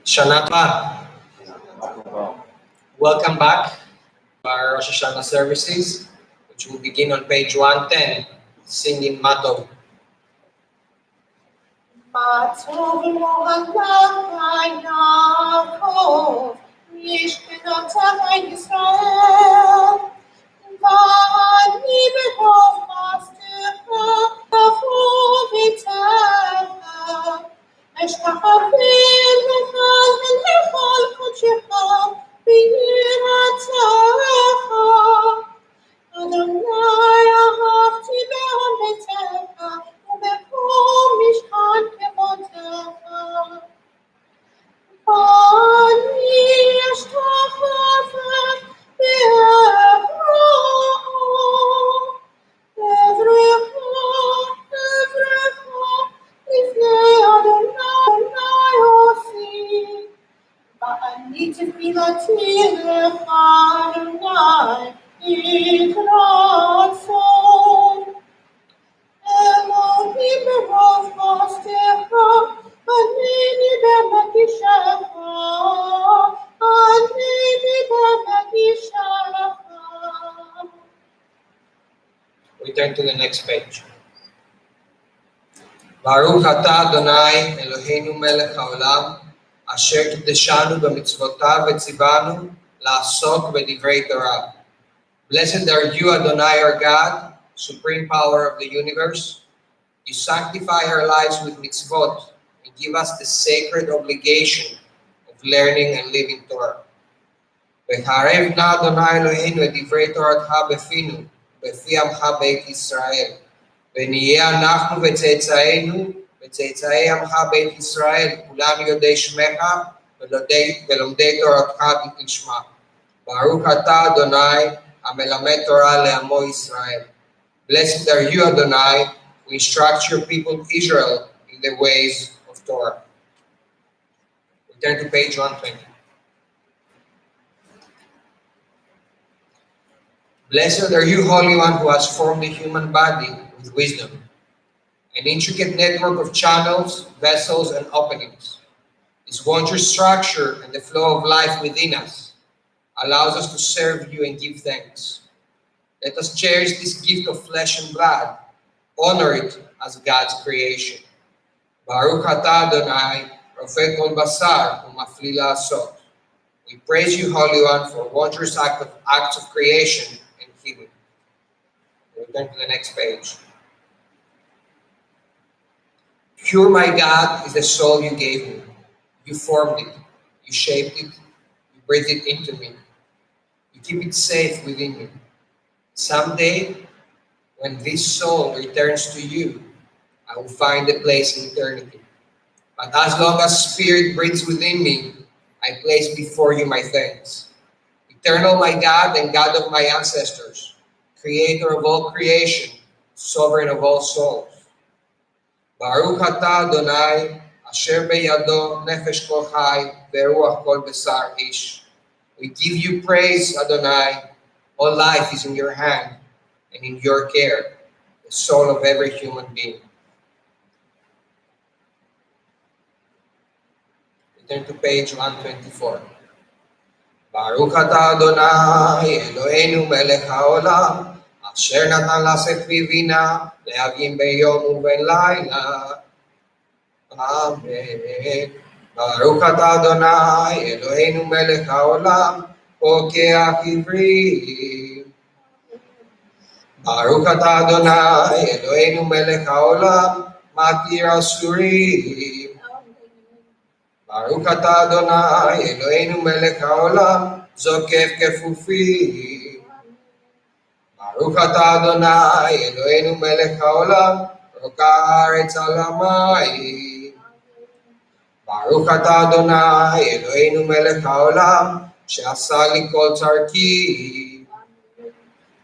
Shana Tova. Welcome back to our Rosh Hashanah services, which will begin on page 110, singing Matov. Matov Mohamed Yaakov, Mishkenotah Yisrael, Vani Behov Mastecha, Tavov Itecha, Eshkachavim Lechal Lechal Kodshecha, B'yiratecha, Adonai ahavti be'ametecha, u'bekom mishkan kevotecha. Ani ashtachaveh be'evro, evrecha, lifnei Adonai osi. Va'ani tefilati lecha Adonai, Yitratzon. Elohim berov mastecha, aneni b'mekishecha, aneni b'mekishecha. We turn to the next page. Baruch atah Adonai Eloheinu melech haolam, asher kideshanu b'mitzvotav v'tzivanu la'asok b'divrei Torah. Blessed are you, Adonai, our God, supreme power of the universe. You sanctify our lives with mitzvot and give us the sacred obligation of learning and living Torah. V'charev na Adonai Eloheinu et divrei Toratcha befinu, befi amcha beit Yisrael. ונהיה אנחנו וצאצאינו וצאצאי עמך בית ישראל, כולם יודעי שמך ולומדי תורתך לשמה. ברוך אתה אדוני המלמד תורה לעמו ישראל. Blessed are you, Adonai, who instructs your people Israel in the ways of Torah. We turn to page 120. Blessed are you, Holy One, who has formed the human body with wisdom, an intricate network of channels, vessels, and openings. This wondrous structure and the flow of life within us allows us to serve you and give thanks. Let us cherish this gift of flesh and blood, honor it as God's creation. Baruch atah Adonai, Rofeh kol basar u'mafli la'asot. We praise you, Holy One, for a wondrous acts of creation and healing. We turn to the next page. Pure, my God, is the soul you gave me. You formed it, you shaped it, you breathed it into me. You keep it safe within you. Someday, when this soul returns to you, I will find a place in eternity. But as long as spirit breathes within me, I place before you my thanks. Eternal, my God and God of my ancestors, creator of all creation, sovereign of all souls. Baruch atah Adonai, asher beyado nefesh kol chai veruach kol besar ish. We give you praise, Adonai. All life is in your hand and in your care, the soul of every human being. We turn to page 124. Baruch atah Adonai, Eloheinu melech haolam, asher natan laset vivina, lehavim beyom uben laila. Amen. Baruch atah Adonai, Eloheinu melech haolam, pokeach ivrim. Baruch atah Adonai, Eloheinu melech haolam, matir asurim. Baruch atah Adonai, Eloheinu melech haolam, zokef kefufim. Baruch atah Adonai, Eloheinu melech haolam, roka haaretz al hamayim. Baruch atah Adonai, Eloheinu melech haolam, she'asa li kol tzarki.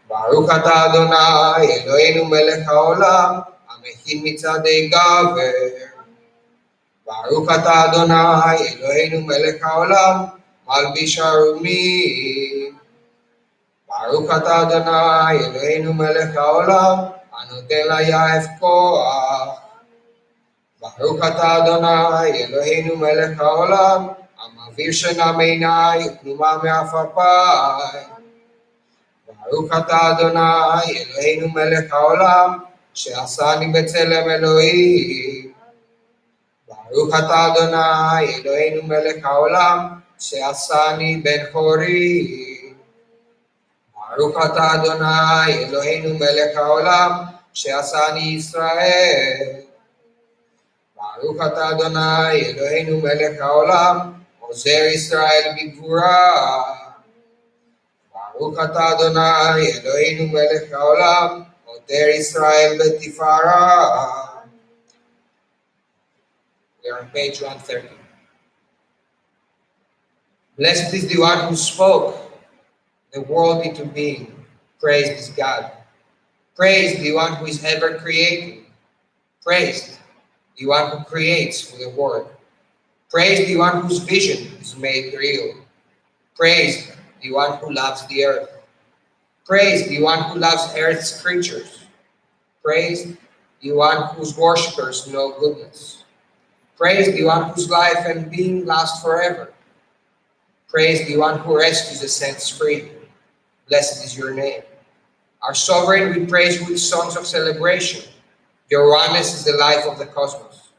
Baruch atah Adonai, Eloheinu melech haolam, המכין מצעדי גבר. Baruch atah Adonai, Eloheinu melech haolam, malbish harumim. Baruch atah Adonai, Eloheinu melech haolam, anoten layaef koach. Baruch atah Adonai, Eloheinu melech haolam, אוויר שינה מעיניי ופנימה מעפעפיי. ברוך אתה אדוני אלוהינו מלך העולם שעשני בצלם אלוהים. ברוך אתה אדוני אלוהינו מלך העולם שעשני בן חורים. ברוך אתה אדוני אלוהינו מלך העולם שעשני ישראל. ברוך אתה אדוני אלוהינו מלך העולם עוזר ישראל בגבורה. ברוך אתה אדוני אלוהינו מלך העולם עוטר ישראל בתפארה. We are on page 130. Blessed is the one who spoke the world into being. Praised is God. Praised the one who is ever creating. Praised the one who creates with the word. Praised the one whose vision is made real. Praised the one who loves the earth. Praised the one who loves earth's creatures. Praised the one whose worshippers know goodness. Praise the one whose life and being last forever. Praise the one who rescues the saints free. Blessed is your name. Our sovereign, we praise you with songs of celebration. Your oneness is the life of the cosmos.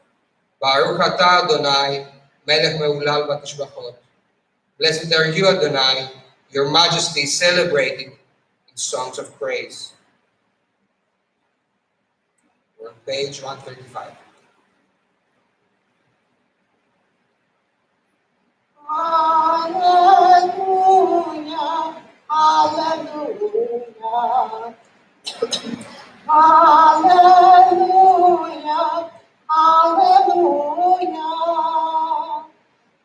Baruch atah Adonai, melech meulal batishbachot. Blessed are you, Adonai. Your majesty is celebrated in songs of praise. We're on page 135. Hallelujah, hallelujah, hallelujah, hallelujah,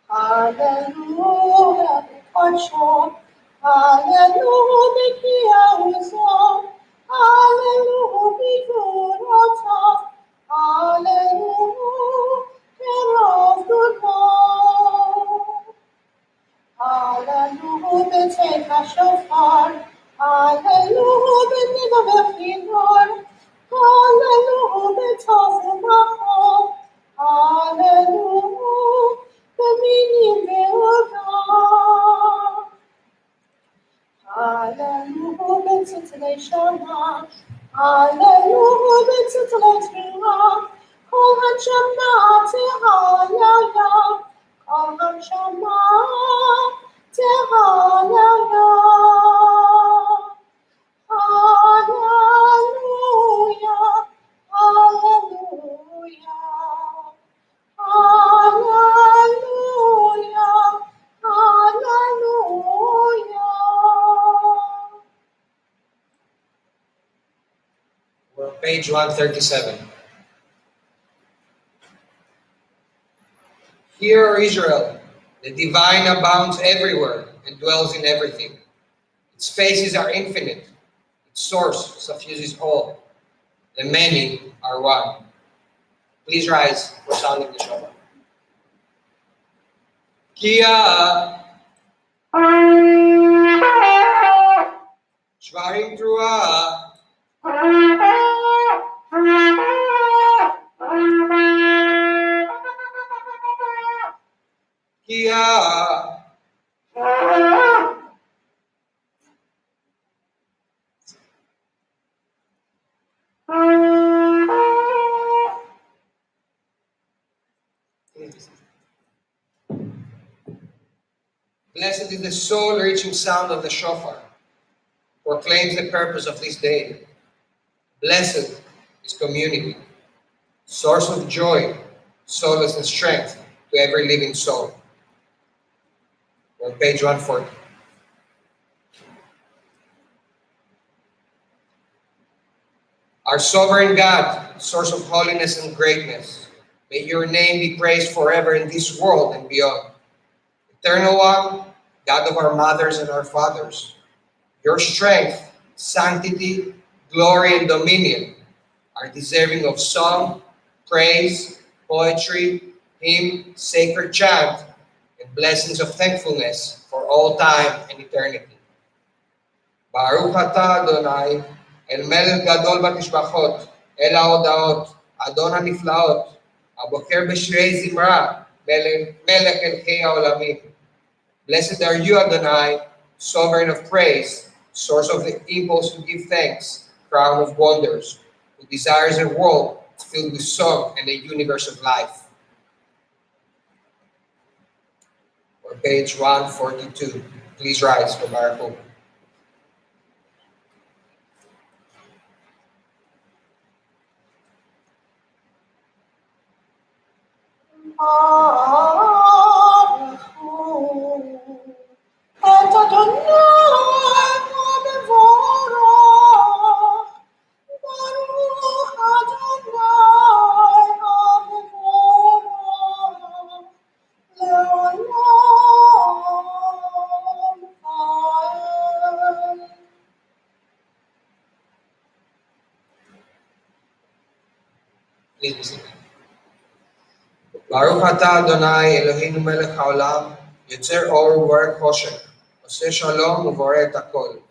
hallelujah, Hashem, hallelujah, hallelujah, hallelujah, Hallelujah, take a shofar. Hallelujah, give a v'chinor. Hallelujah, toss in the hall. Hallelujah, the meaning ve'odah. Hallelujah, tzitzilei shama. Hallelujah, tzitzilei tefillah. Kol hanshama tehayaya. Kol hanshama tehayaya. Hallelujah, hallelujah. Hallelujah, hallelujah. We're on page 137. Hear, O Israel, the divine abounds everywhere and dwells in everything. Its faces are infinite. Its source suffuses all. The many are one. Please rise for sounding the shofar. Kia Shvarim Trua Kia Blessed is the soul-reaching sound of the shofar, proclaims the purpose of this day. Blessed is community, source of joy, solace, and strength to every living soul. On page 140. Our sovereign God, source of holiness and greatness, may your name be praised forever in this world and beyond. Eternal One, God of our mothers and our fathers, your strength, sanctity, glory, and dominion are deserving of song, praise, poetry, hymn, sacred chant, and blessings of thankfulness for all time and eternity. Baruch atah Adonai, El Melech Gadol Batishbachot, El Haodaot, Adon HaNiflaot, Aboker B'Shrei Zimra, Melech Elchei HaOlamim. Blessed are you, Adonai, sovereign of praise, source of the impulse to give thanks, crown of wonders, who desires a world filled with song and a universe of life. Or page 142. Please rise for Baruch. את אדוני המבורך, ברוך אדוני המבורך, לעולם ועד. Please be seated. Baruch atah Adonai Eloheinu melech haolam, yotzer or uboreh choshech, oseh shalom uboreh et hakol.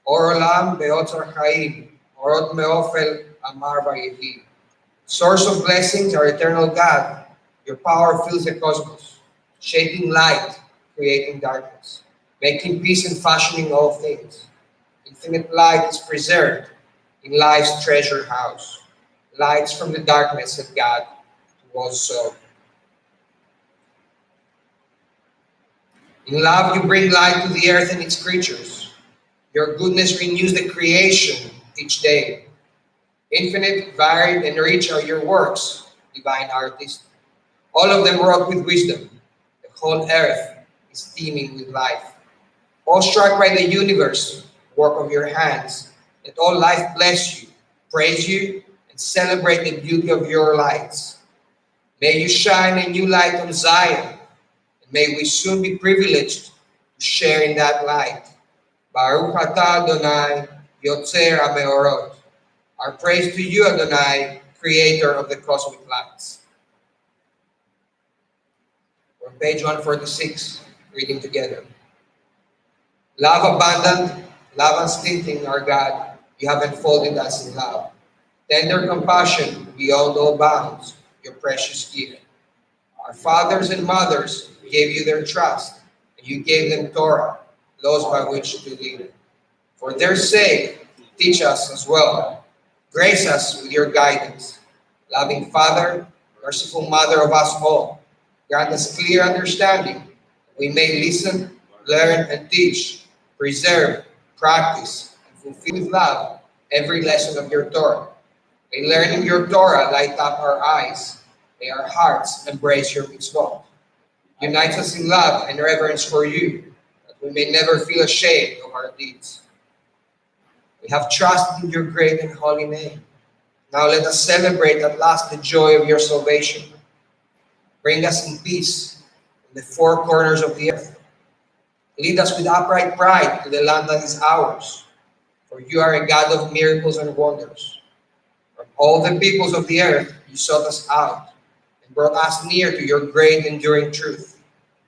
Or olam beotzar chaim, orot meofel amar vayehi. Source of blessings, our eternal God, your power fills the cosmos, shaping light, creating darkness, making peace and fashioning all things. Infinite light is preserved in life's treasure house. Lights from the darkness that God was so. In love, you bring light to the earth and its creatures. Your goodness renews the creation each day. Infinite, varied, and rich are your works, divine artist. All of them wrought with wisdom. The whole earth is teeming with life. Awestruck by the universe, work of your hands, let all life bless you, praise you, and celebrate the beauty of your lights. May you shine a new light on Zion, and may we soon be privileged to share in that light. Baruch atah Adonai, Yotzer HaMeorot. Our praise to you, Adonai, creator of the cosmic lights. We're on page 146, reading together. Love abundant, love unstinting, our God, you have enfolded us in love. Tender compassion beyond all bounds, your precious gift. Our fathers and mothers gave you their trust, and you gave them Torah, laws by which to live. For their sake, teach us as well. Grace us with your guidance. Loving Father, merciful Mother of us all, grant us clear understanding. We may listen, learn, and teach, preserve, practice, and fulfill with love every lesson of your Torah. May learning your Torah light up our eyes. May our hearts embrace your mitzvot. Unite us in love and reverence for you, that we may never feel ashamed of our deeds. We have trusted in your great and holy name. Now let us celebrate at last the joy of your salvation. Bring us in peace in the four corners of the earth. Lead us with upright pride to the land that is ours. For you are a God of miracles and wonders. From all the peoples of the earth you sought us out and brought us near to your great enduring truth.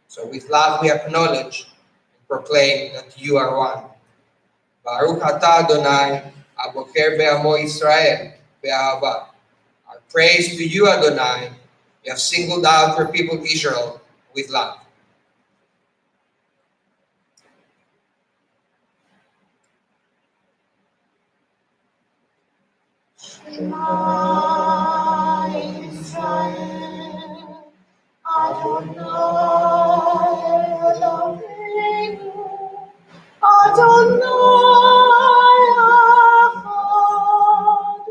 So with love we acknowledge and proclaim that you are one. Baruch atah Adonai, aboker be'amo Israel, be'ahava. Our praise to you, Adonai. You have singled out your people Israel with love. Shema Yisrael, Adonai Eloheinu, Adonai Echad.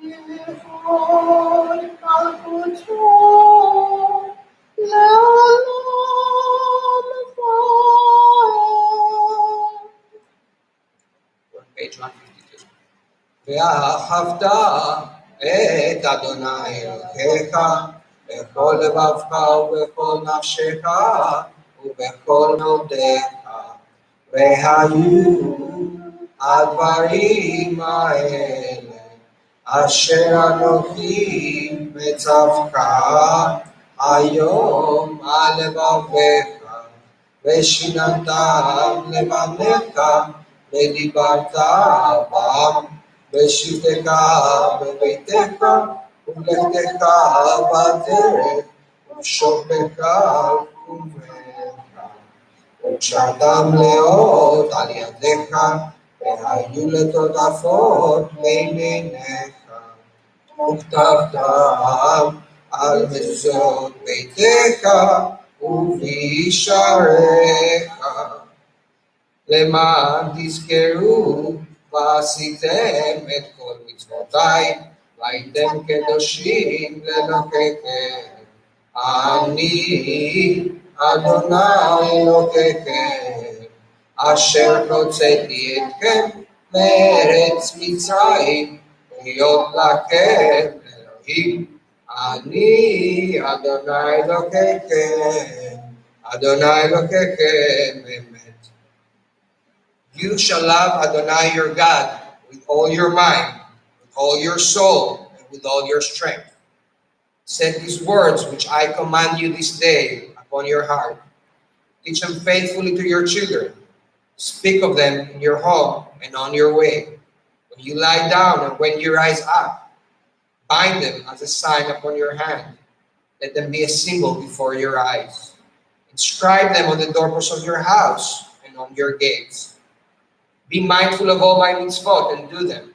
Yevon Malkuto, Le'olam Va'ed. Page 152. ואהבת את אדוני אלוהיך בכל לבבך ובכל נפשך ובכל מאודיך, והיו הדברים האלה אשר אנוכי מצווך היום על לבביך, ושיננתם לבניך ודיברת בם בשבתך בביתך ולכתך בדרך, ושוכבך על קומך. וקשרתם לאות על ידיך, והיו לטוטפות בין עיניך. וכתבתם על מזוזות ביתך ובישעריך. למען תזכרו ועשיתם את כל מצוותיי, והייתם קדושים לאלוהיכם. אני אדוני אלוהיכם, אשר הוצאתי אתכם מארץ מצרים, להיות לכם אלוהים. אני אדוני אלוהיכם, אדוני אלוהיכם אמת. You shall love Adonai your God with all your mind, with all your soul, and with all your strength. Set these words which I command you this day upon your heart. Teach them faithfully to your children. Speak of them in your home and on your way, when you lie down and when you rise up. Bind them as a sign upon your hand. Let them be a symbol before your eyes. Inscribe them on the doorposts of your house and on your gates. Be mindful of all my mitzvot and do them.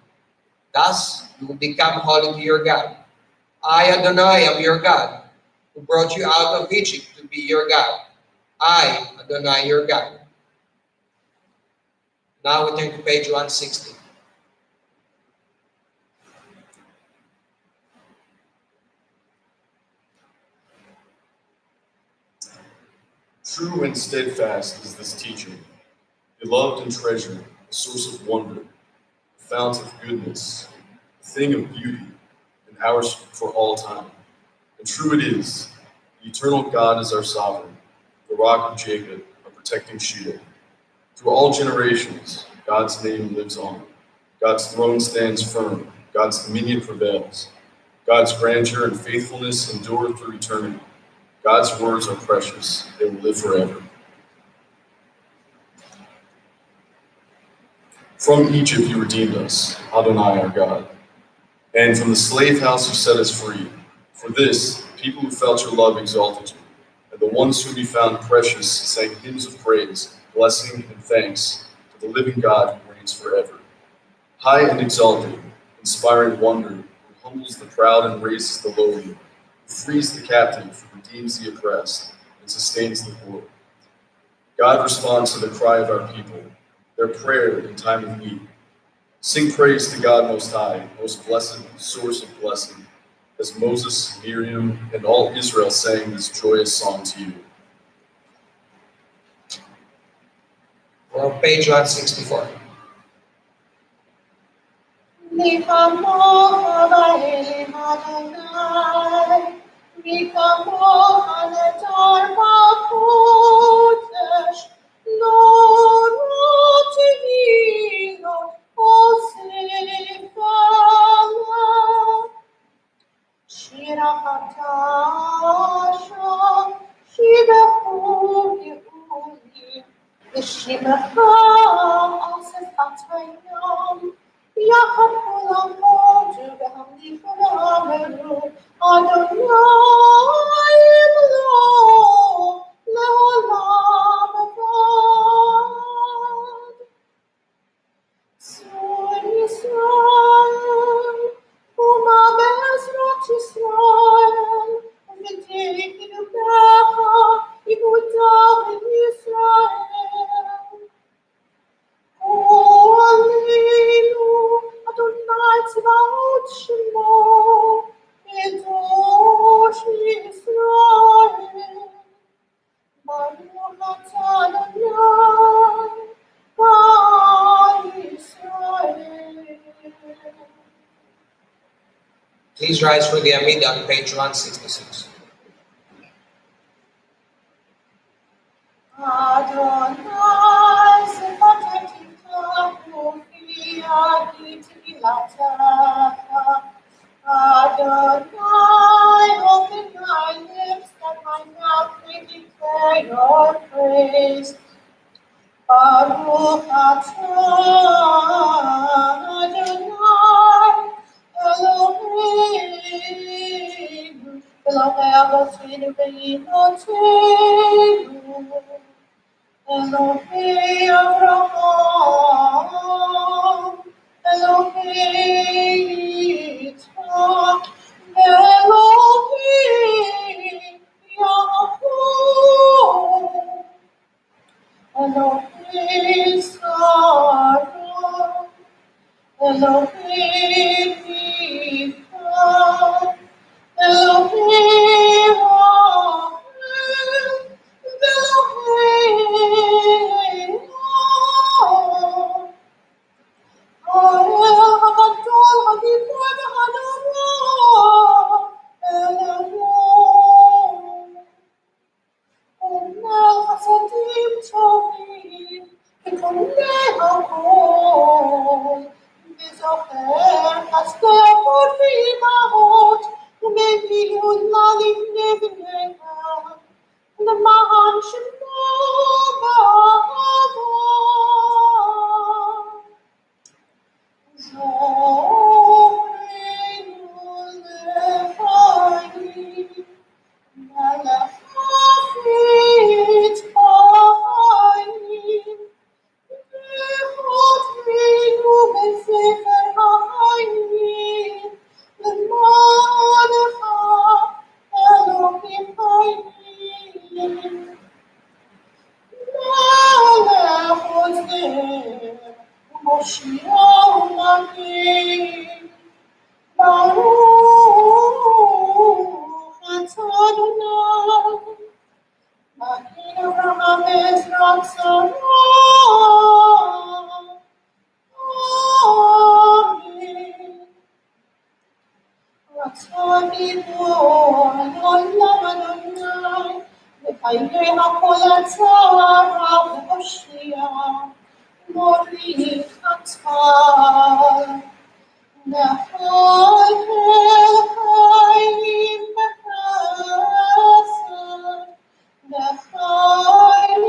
Thus you will become holy to your God. I, Adonai, am your God, who brought you out of Egypt to be your God. I, Adonai, your God. Now we turn to page 160. True and steadfast is this teaching, beloved and treasured, a source of wonder, a fount of goodness, a thing of beauty, and ours for all time. And true it is, the eternal God is our sovereign, the rock of Jacob, our protecting shield. Through all generations, God's name lives on. God's throne stands firm. God's dominion prevails. God's grandeur and faithfulness endure through eternity. God's words are precious. They will live forever. From Egypt you redeemed us, Adonai our God. And from the slave house you set us free. For this, the people who felt your love exalted you, and the ones whom you found precious sang hymns of praise, blessing, and thanks to the living God who reigns forever. High and exalted, inspiring wonder, who humbles the proud and raises the lowly, who frees the captive, redeems the oppressed, and sustains the poor. God responds to the cry of our people, their prayer in time of need. Sing praise to God Most High, most blessed source of blessing, as Moses, Miriam, and all Israel sang this joyous song to you. We're on page 164. Please rise for the Amidah on page 166. Adonai, open my lips that my mouth may declare your praise. Baruch atah Adonai Eloheinu Elohei Avotenu ve'imotenu, Elohei Avraham, Elohei Yitzhak, Elohei Yaakov, Elohei Sarah, Elohei Mika, Elohei Rachel, Elohei Noah, Ha'el Hagdol Hagibon Hanara, Elohim. Now חסדים טובים, וקונה הכל, וזוכר חסדי אבות ואימהות, ומביאות לה לבני בניה, למען שמו באהבה. זוכרנו לחיים, מלאך חפץ בחיים, וכותבנו בספר החיים, למענך אלוהים חיים. מלך עוזר ומושיע ומגן, ברוך אתה אדוני, מגן אברהם ועזרת שרה. אמן. רצון דיבור לעולם אדוני, וחיי הכל הצרה והושיע, מוריך אתה. נפל אל חיים בחסד, נחיי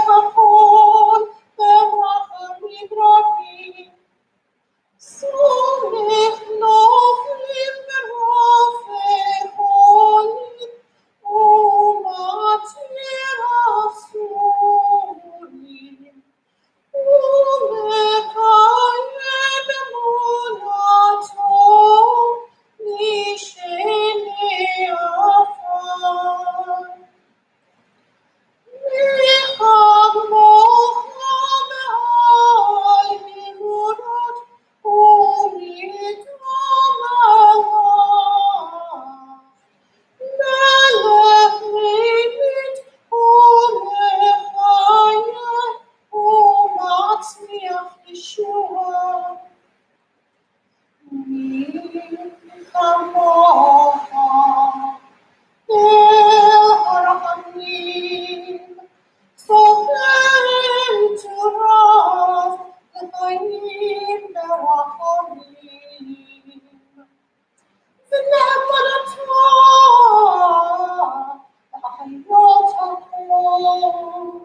הכל ברחמים רבים, סומך נופלים ברופא חולים, ומתיר אסורים. ומקיים אמונתו משני עפר. מחגמוך מעל ממורות ומתעמלה, מלך מביט ומחיה ומצמיח ישועה. מי כמוך אל הרחמים, סופר תורה לחיים ברחמים. ונאמן אתה להחיות הכל,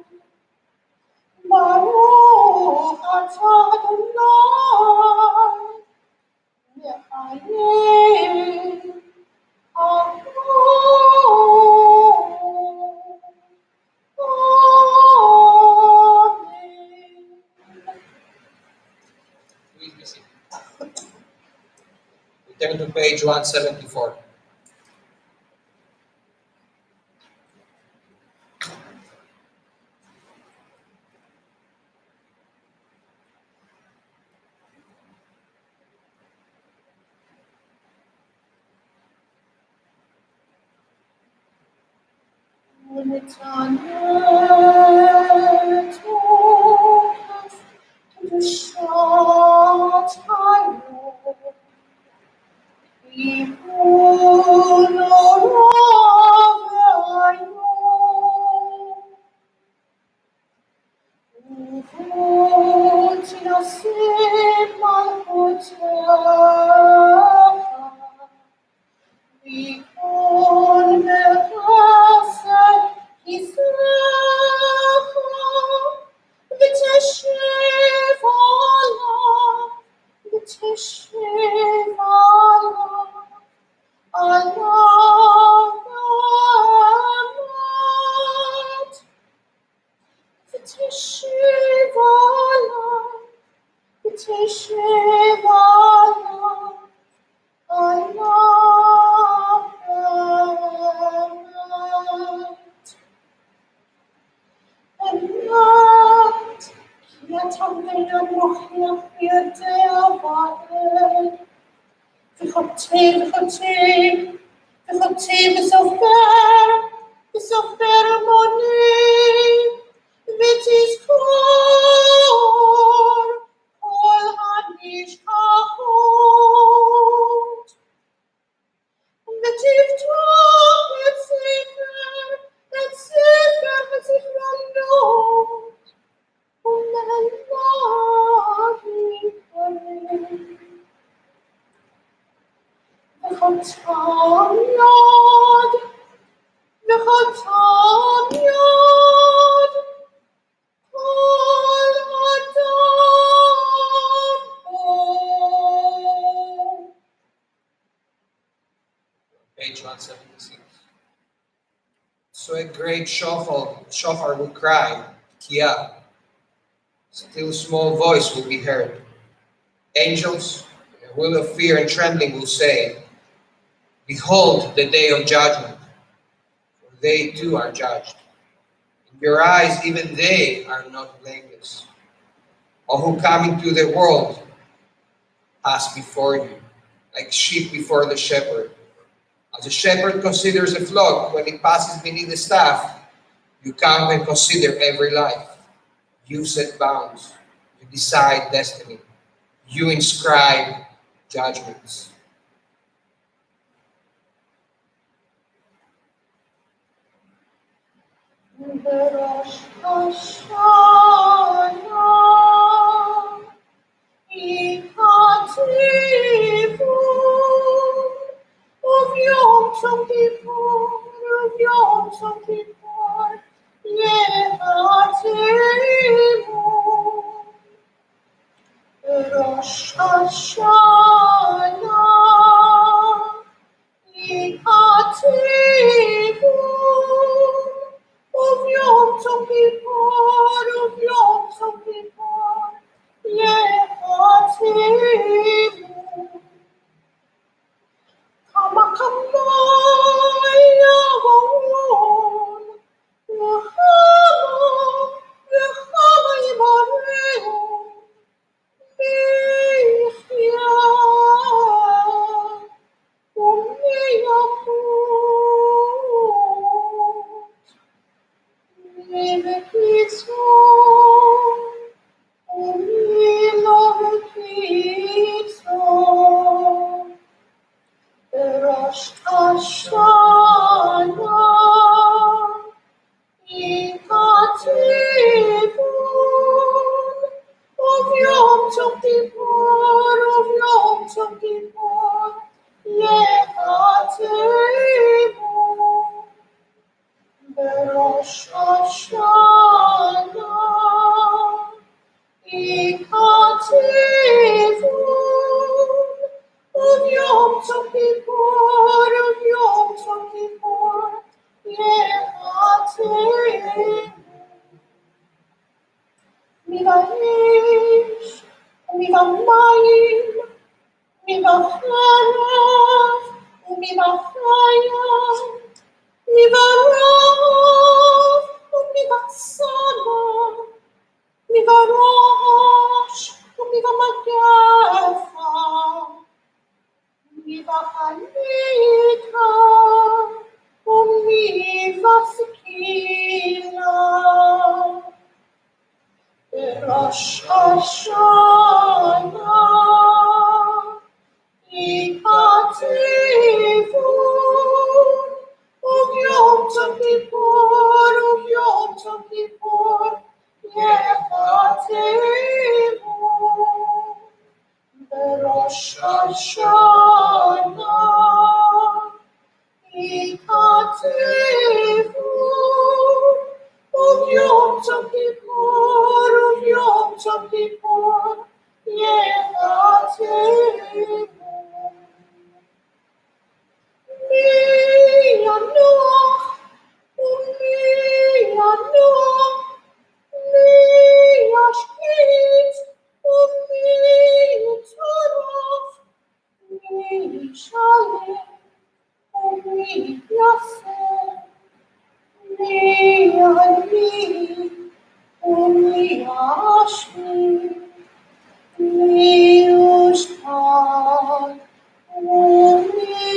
ברוך אתה אדוני, מחיים Please be seated. We turn to page 174. Allah וחוצים, וסופר המונים, ותזכור כל הנשכחות. ותפתח את ספר הזיכרונות, ולעיניו יקרא. וחתם יד, כל אדם בו. Page 176. So a great shofar will cry, Kia. Still small voice will be heard. Angels, in a will of fear and trembling, will say, Behold the day of judgment, for they too are judged. In your eyes, even they are not blameless. All who come into the world pass before you, like sheep before the shepherd. As a shepherd considers a flock when it passes beneath the staff, you count and consider every life. You set bounds. You decide destiny. You inscribe judgments. בראש השנה ייכתבו, וביום צום כיפור ייכתבו. בראש השנה ייכתבו, וביום צום כיפור ייכתבו. כמה יבואון, וכמה יבואו, מי יחיה ומי ימות, מי בקיצור ומי לא בקיצור. בראש השנה ייכתבו, וביום צום כיפור ייכתבו. בראש השנה ייכתבו, וביום צום כיפור ייכתבו. מבאש ומבמים, מבחרב ומבחיה, מברב ומבצלע, מבראש ומבמגפה, מבחניקה ומבסקילה. בראש השנה ייכתבו, וביום צום כיפור ייכתבו. בראש השנה ייכתבו, וביום צום כיפור ייכתבו. מי ינוח ומי ינוח, מי ישקיט ומי יטרף, מי ישלם ומי יעשה, מי יעמיד ומי ישמיד, מי יושחת ומי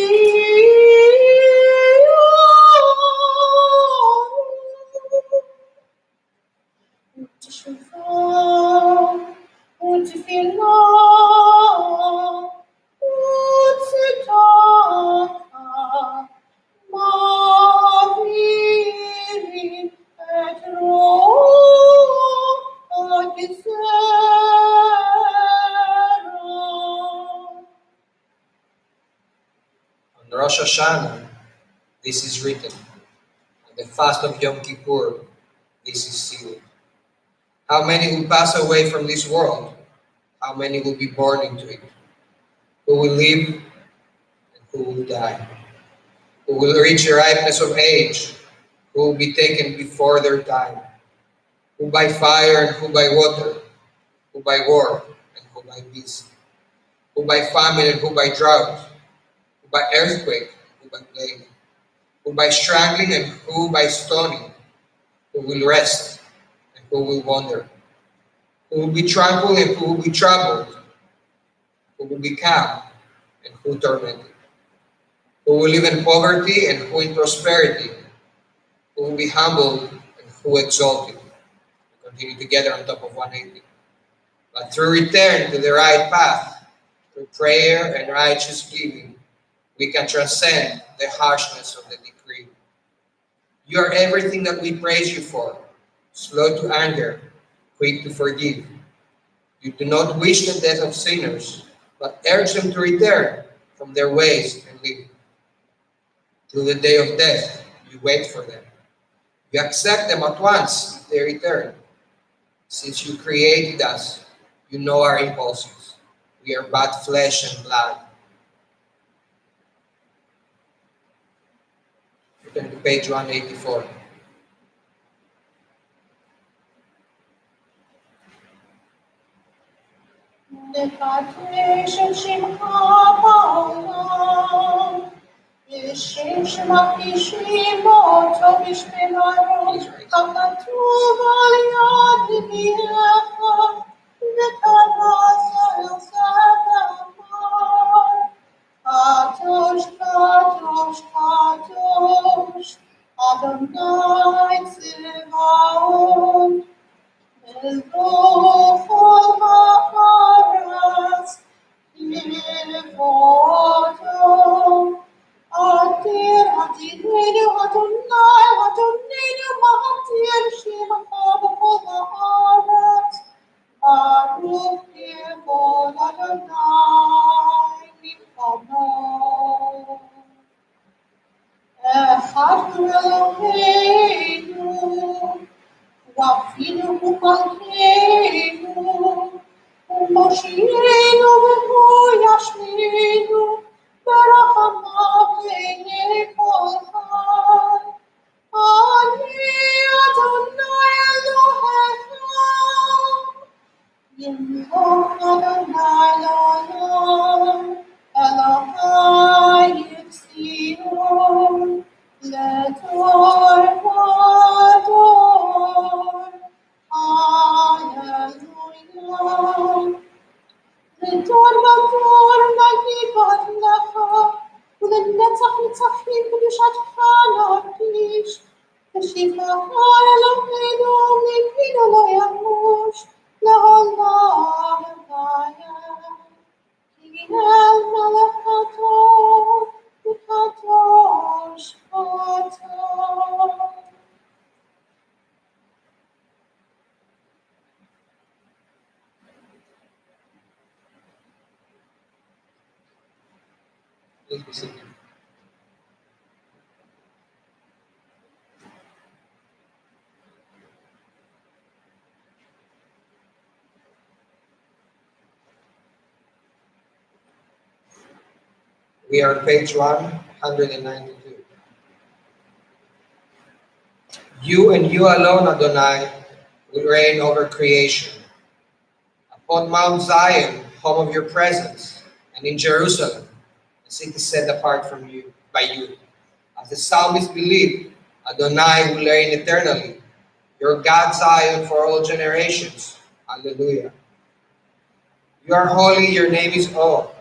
Rosh Hashanah, this is written. On the fast of Yom Kippur, this is sealed. How many will pass away from this world? How many will be born into it? Who will live and who will die? Who will reach the ripeness of age? Who will be taken before their time? Who by fire and who by water? Who by war and who by peace? Who by famine and who by drought? Who by earthquake and who by plague? Who by strangling and who by stoning? Who will rest and who will wander? Who will be tranquil and who will be troubled? Who will be calm and who tormented? Who will live in poverty and who in prosperity? Who will be humbled and who exalted? We continue together on top of 180. But through return to the right path, through prayer and righteous giving, we can transcend the harshness of the decree. You are everything that we praise you for, slow to anger, quick to forgive. You do not wish the death of sinners, but urge them to return from their ways and live. Till the day of death, you wait for them. You accept them at once if they return. Since you created us, you know our impulses. We are but flesh and blood. Turn to page 184. נקדש את שמך בעולם, לשם שמקדישים אותו בשמנו, ככתוב על יד ימיך, וקראת אל זמר. קדוש, קדוש, קדוש, אדוני צבאות. Elroch ha'aretz levoto, Atir Adirenu Adonai Adonenu Ma'atir Shemcha b'chol ha'aretz, Baruch Kevod Adonai Mikamo. Echad hu Eloheinu, ואפילו מלכנו, ומושיענו והוא ישמיענו, ברחמיו לעיני כל חי. אני אדוני אלוהיך, ימלוך אדוני לעולם, אלוהי יציון, לדור ודור. Hallelujah. לדור ודור נגיד לך, ולנצח נצחים קדושתך נרגיש, ושבחך אלוהינו מפינו לא ימוש, לעולם ועד. כי אל מלך הטוב, וקדוש אתה. Please be seated. We are on page 192. You and you alone, Adonai, will reign over creation. Upon Mount Zion, home of your presence, and in Jerusalem, the city set apart from you by you. As the psalmist believed, Adonai will reign eternally. Your God Zion for all generations. Hallelujah. You are holy, your name is all.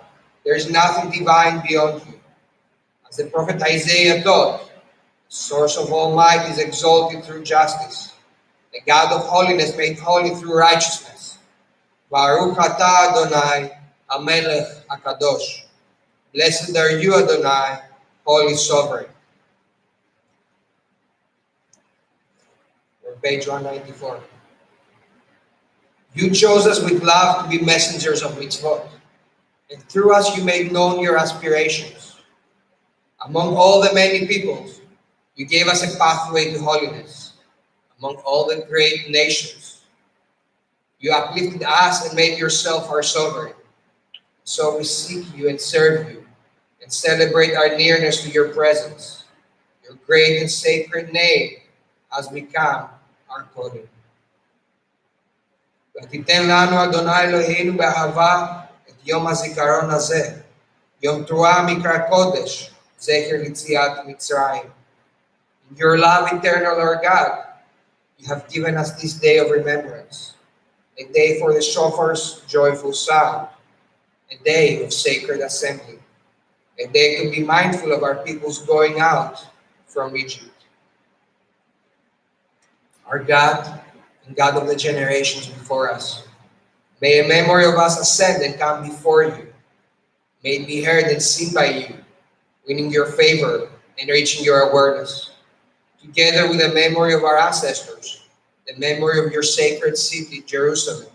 There is nothing divine beyond you. As the prophet Isaiah taught, the source of all might is exalted through justice. The God of holiness made holy through righteousness. Baruch atah Adonai, HaMelech HaKadosh. Blessed are you, Adonai, Holy Sovereign. We're on page 194. You chose us with love to be messengers of mitzvot, and through us you made known your aspirations. Among all the many peoples, you gave us a pathway to holiness. Among all the great nations, you uplifted us and made yourself our sovereign. So we seek you and serve you and celebrate our nearness to your presence. Your great and sacred name has become our calling. ותיתן לנו אדוני אלוהינו באהבה את יום הזיכרון הזה, יום תרועה מקרא קודש, זכר ליציאת מצרים. In your love eternal, our God, you have given us this day of remembrance, a day for the shofar's joyful sound, a day of sacred assembly, a day to be mindful of our people's going out from Egypt. Our God and God of the generations before us, may a memory of us ascend and come before you. May it be heard and seen by you, winning your favor and reaching your awareness. Together with the memory of our ancestors, the memory of your sacred city, Jerusalem,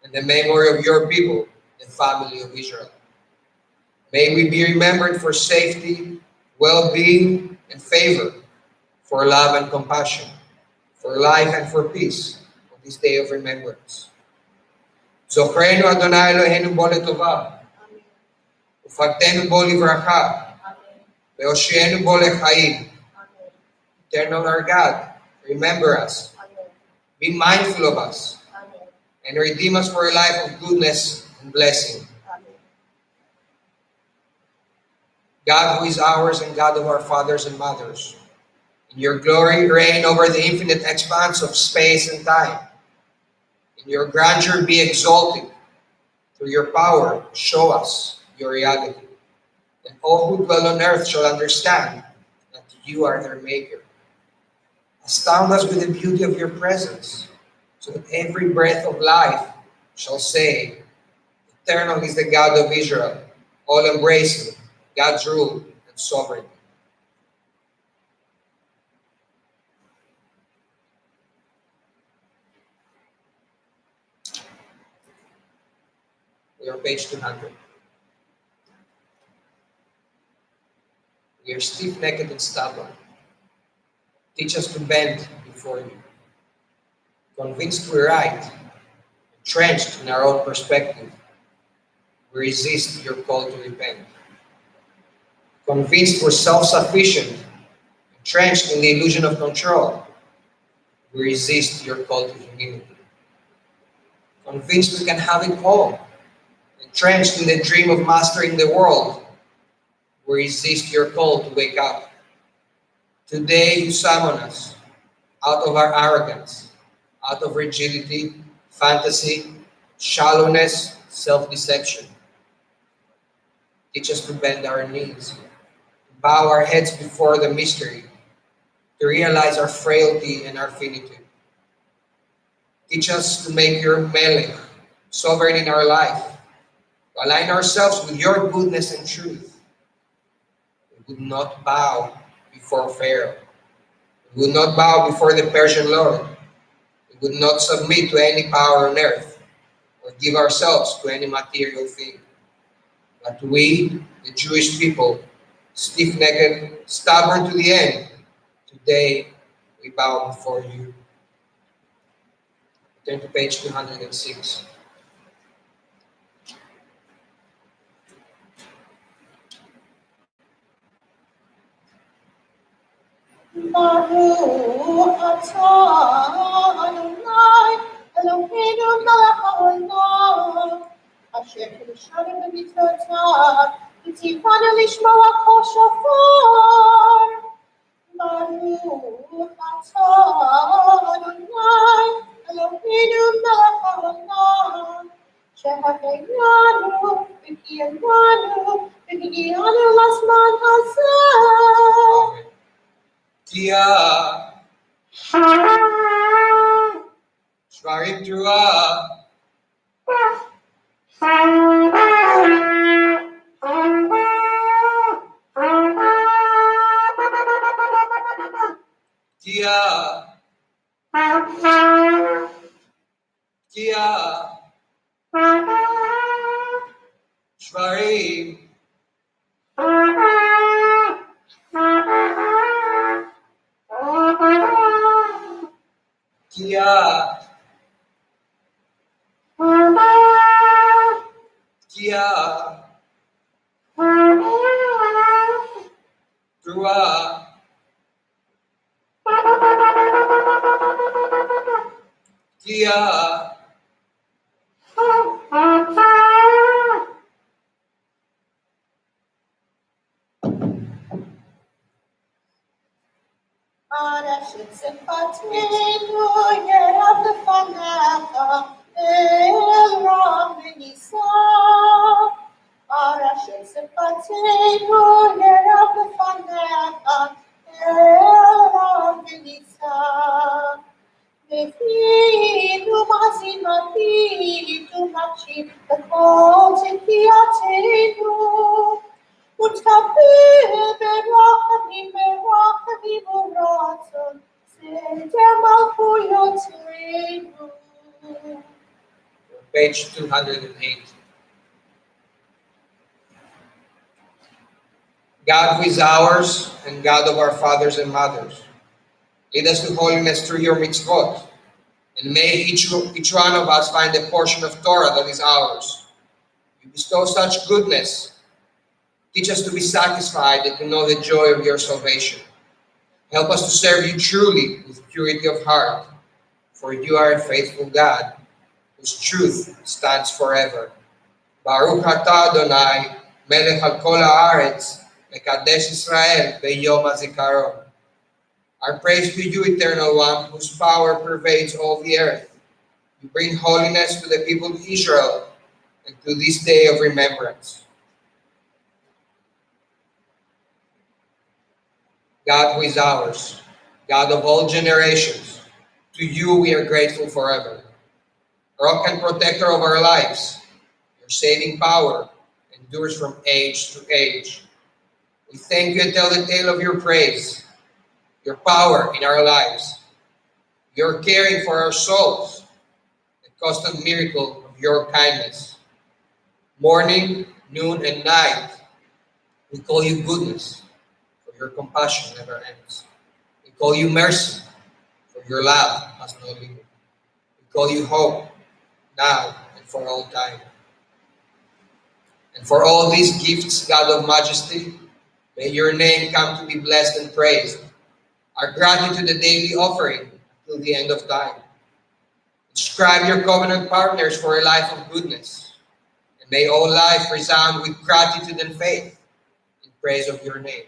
and the memory of your people, the family of Israel. May we be remembered for safety, well-being, and favor, for love and compassion, for life and for peace on this day of remembrance. זוכרנו אדוני אלוהינו בו לטובה, ופקדנו בו לברכה, והושיענו בו לחיים. Eternal our God, remember us, be mindful of us, and redeem us for a life of goodness and blessing. God who is ours and God of our fathers and mothers, in your glory reign over the infinite expanse of space and time. In your grandeur be exalted. Through your power, show us your reality. And all who dwell on earth shall understand that you are their maker. Astound us with the beauty of your presence, so that every breath of life shall say, eternal is the God of Israel, all-embracing, God's rule and sovereignty. We are on page 200. We are stiff-necked and stubborn. Teach us to bend before you. Convinced we're right, entrenched in our own perspective, we resist your call to repent. Convinced we're self-sufficient, entrenched in the illusion of control, we resist your call to humility. Convinced we can have it all, entrenched in the dream of mastering the world, we resist your call to wake up. Today you summon us out of our arrogance, out of rigidity, fantasy, shallowness, self-deception. Teach us to bend our knees, bow our heads before the mystery, to realize our frailty and our finitude. Teach us to make your melech sovereign in our life, to align ourselves with your goodness and truth. We would not bow before Pharaoh. We would not bow before the Persian Lord. We would not submit to any power on earth or give ourselves to any material thing. But we, the Jewish people, stiff-necked, stubborn to the end, today we bow before you. Turn to page 206. Baruch atah Adonai Eloheinu melech haolam asher kiddushanu b'mitzvotav v'tzivanu lishmoa kol shofar. Baruch atah Adonai Eloheinu melech haolam shehakeinu v'kiyanu l'zman hazeh. Kia Shvarim Trua Kia Kia Shvarim Kia, Kia, Trua, Kia, Arashin Sempatinu, Yerab the Fanaka, El Raminisa. Arashin Sempatinu, Yerab the Fanaka, El Raminisa. Mefidu Mazimati, Tumachi, the Kote Kiatenu. Berachani, Moraton, Sedemapuyotenu. page 208. God who is ours and God of our fathers and mothers, lead us to holiness through your mitzvot, and may each one of us find a portion of Torah that is ours. You bestow such goodness. Teach us to be satisfied and to know the joy of your salvation. Help us to serve you truly with purity of heart, for you are a faithful God, whose truth stands forever. Baruch atah Adonai, melech al kol haaretz, mekadesh Israel beyom hazikaron. Our praise to you, Eternal One, whose power pervades all the earth. You bring holiness to the people of Israel and to this day of remembrance. God who is ours, God of all generations, to you we are grateful forever. Rock and protector of our lives, your saving power endures from age to age. We thank you and tell the tale of your praise, your power in our lives, your caring for our souls, the constant miracle of your kindness. Morning, noon, and night, we call you goodness, for your compassion never ends. We call you mercy, for your love has no limit. We call you hope, now and for all time. And for all these gifts, God of majesty, may your name come to be blessed and praised. Our gratitude the daily offering till the end of time. Inscribe your covenant partners for a life of goodness. And may all life resound with gratitude and faith in praise of your name.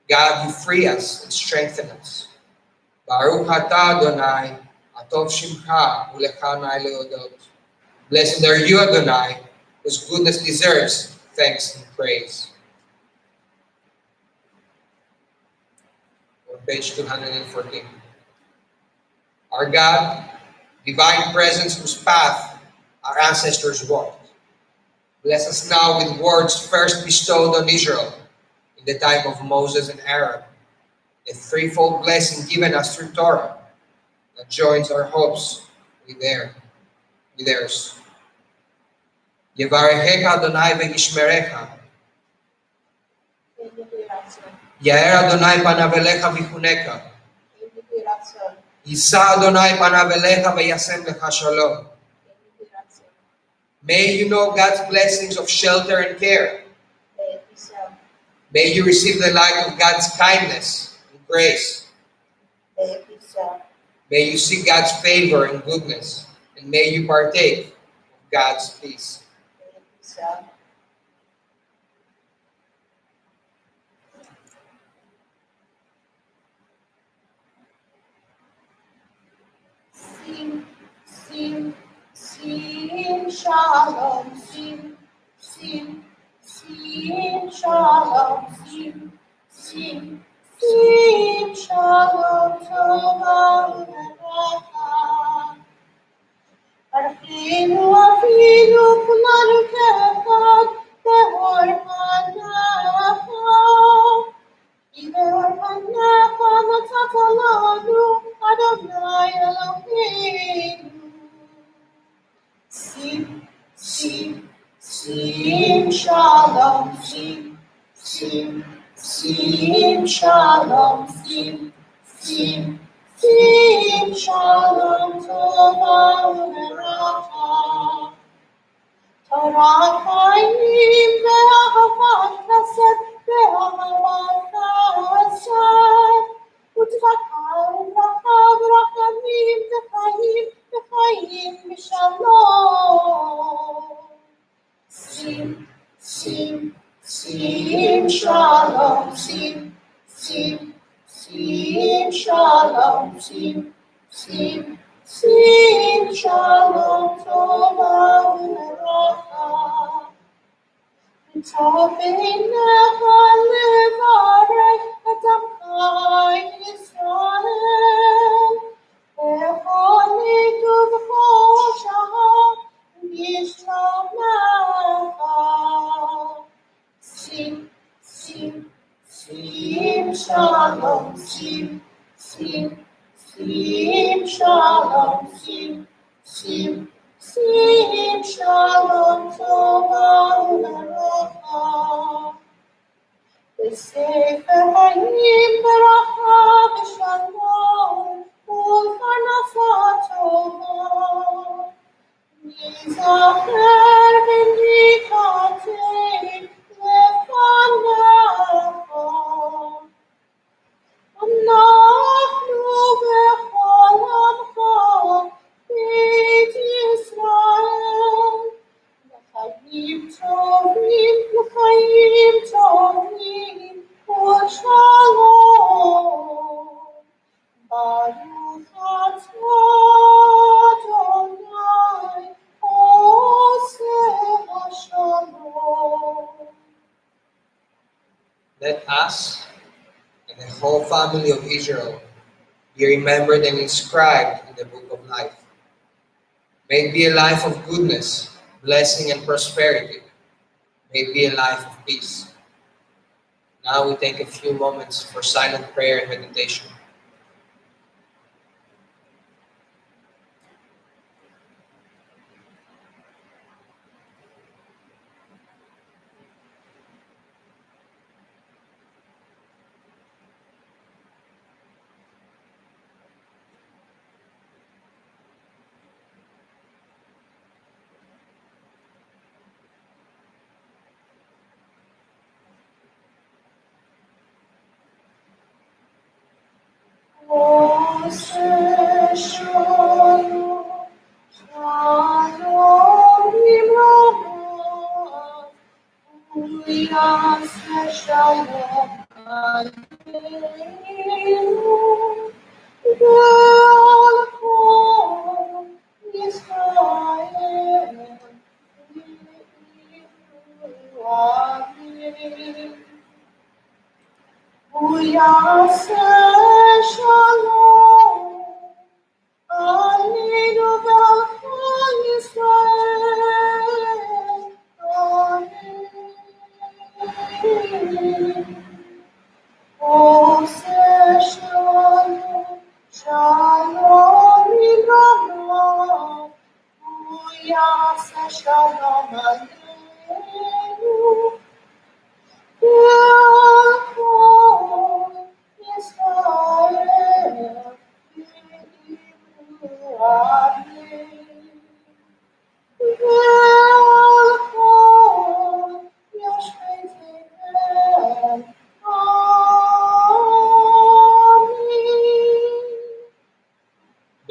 God, you free us and strengthen us. Baruch atah Adonai, atov shimcha ulechanai leodot. Blessed are you, Adonai, whose goodness deserves thanks and praise. On page 214. Our God, divine presence whose path our ancestors walked. Bless us now with words first bestowed on Israel in the time of Moses and Aaron, a threefold blessing given us through Torah that joins our hopes with theirs. Yevarechecha Adonai v'yishmerecha. Yair Adonai panav elecha v'chuneka. Yisa Adonai panav elecha v'yasem lecha shalom. May you know God's blessings of shelter and care. May you receive the light of God's kindness and grace. May you see God's favor and goodness, and may you partake of God's peace. Sim, sim, sim, shalom, sim, sim, sim, shalom, sim, sim, sim, shalom, tova ulecha. Archinu avinu kulanu kechad, behor panacha. Behor panacha natat lanu, Adonai Eloheinu. Sim, sim, sim, shalom, sim, sim, sim, shalom, sim, sim, Sim Shalom Tova U'Beracha Torah Chaim Ve'ahavat Chesed Ve'ahavat Chesed U'Tzedakah U'Bracha V'Rachamim V'Chaim V'Chaim V'Shalom Sim Shalom Sim Shalom Sim Shalom Tova U'Beracha Tovenecha levarech et amcha Yisrael V'chonetu v'choshaha Yishlomecha Sim Shalom Sim Shalom Sim Shalom Tova U'Beracha B'Sefer Hayim Beracha V'Shalom U'Parnasa Tova Yizacher v'Yikatein Lefanecha אנחנו בכל עמך בית ישראל לחיים טובים ושלום ברוך אתה אדוני עושה השלום. Let us and the whole family of Israel be remembered and inscribed in the book of life. May it be a life of goodness, blessing, and prosperity. May it be a life of peace. Now we take a few moments for silent prayer and meditation.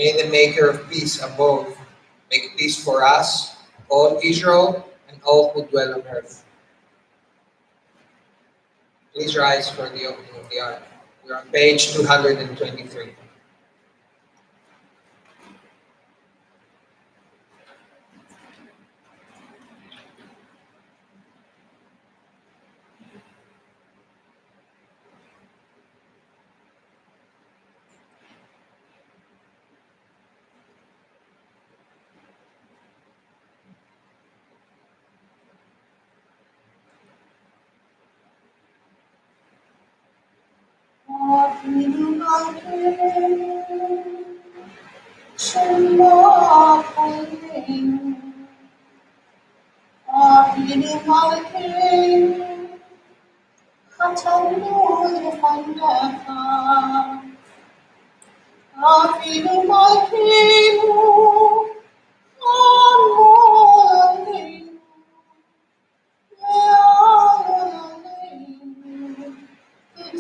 May the maker of peace above make peace for us, all Israel, and all who dwell on earth. Please rise for the opening of the ark. We're on page 223.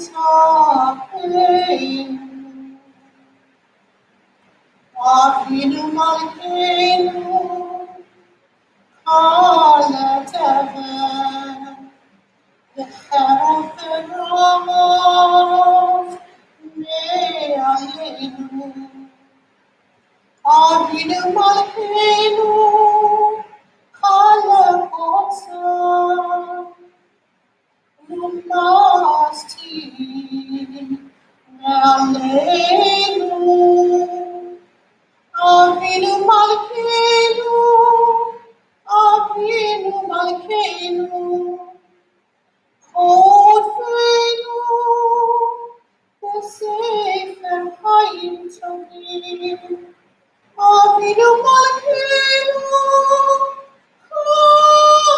Yitzapeinu. Avinu Malkeinu, Kol HaTevel, V'cherech Ramot Me'aleinu. Avinu Malkeinu, Kol HaKotzah, U'Masti Me'aleinu. Avinu Malkeinu, Avinu Malkeinu, Kofeinu, B'Sefer Chaim Tovim. Avinu Malkeinu,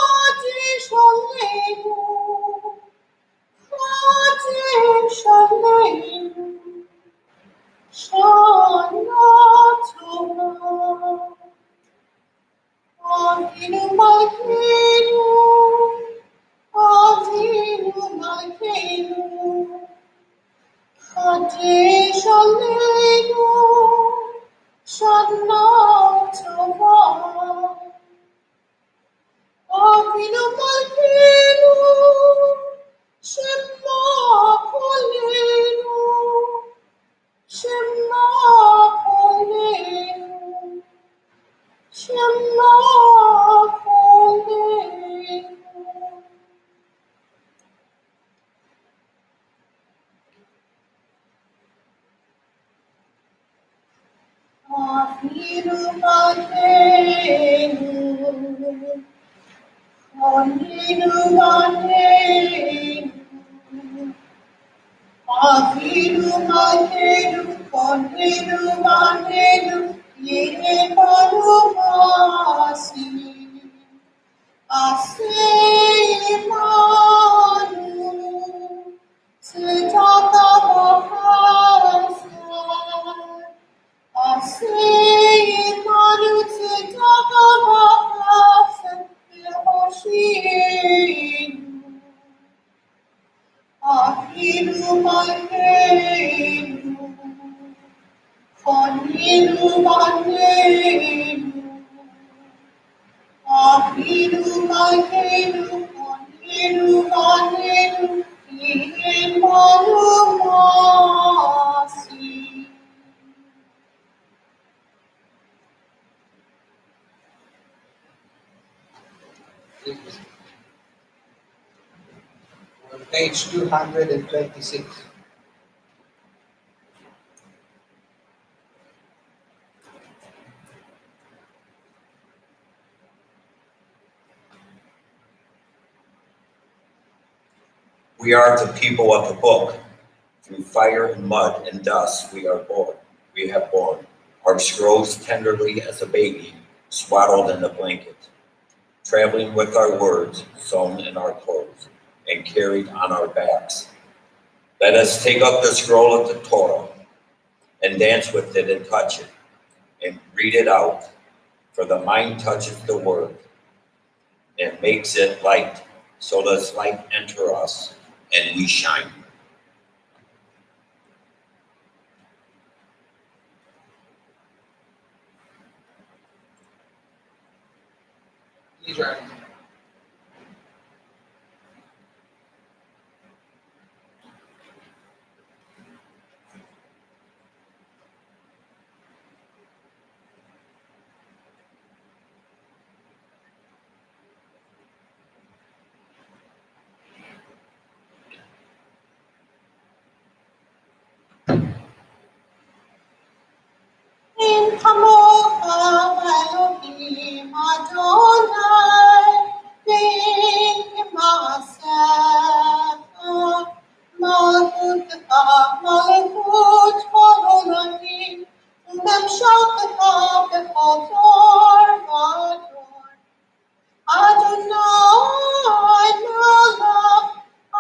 Kadesh Aleinu, Kadesh Aleinu. Shana Tova, Avinu Malkeinu, Avinu Malkeinu, Kadesh Aleinu, Shana Tova, Avinu Malkeinu, Shema Kolenu. Shema Kolenu, Shema Kolenu. Avinu Malkeinu, Avinu Malkeinu. Avinu Malkeinu, Avinu Malkeinu, Yehenu Masi, Aseimanu, Tzedaka V'Chesed, Aseimanu, Tzedaka V'Chesed, V'Hoshinu. Avinu Malkeinu, Avinu Malkeinu, Avinu Malkeinu, Avinu Malkeinu, Yehenu Masi. On page 226. We are the people of the book. Through fire and mud and dust we are born. We have borne our scrolls tenderly as a baby, swaddled in a blanket, traveling with our words sewn in our clothes and carried on our backs. Let us take up the scroll of the Torah and dance with it and touch it and read it out, for the mind touches the word and makes it light. So does light enter us and we shine. Israel. In Kamocha Elohim Adonai, Bin Ma'asecha, Malchutecha, Malchut Kol Olamim, Memshaltecha B'chol Dor V'Dor. Adonai Melech,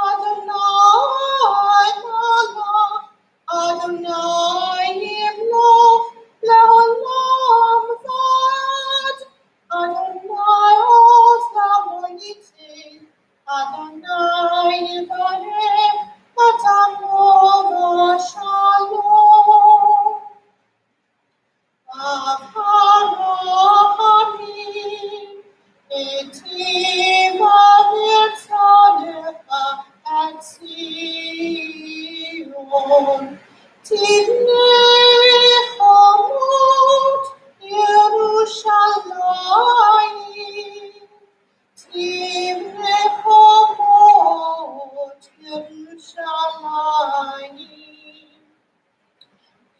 Adonai Melech, Adonai Yimloch Le'olam Va'ad. Adonai Oz Lamoyitzin, Adonai Yivarech Matam תבנה חומות ירושלים, תבנה חומות ירושלים.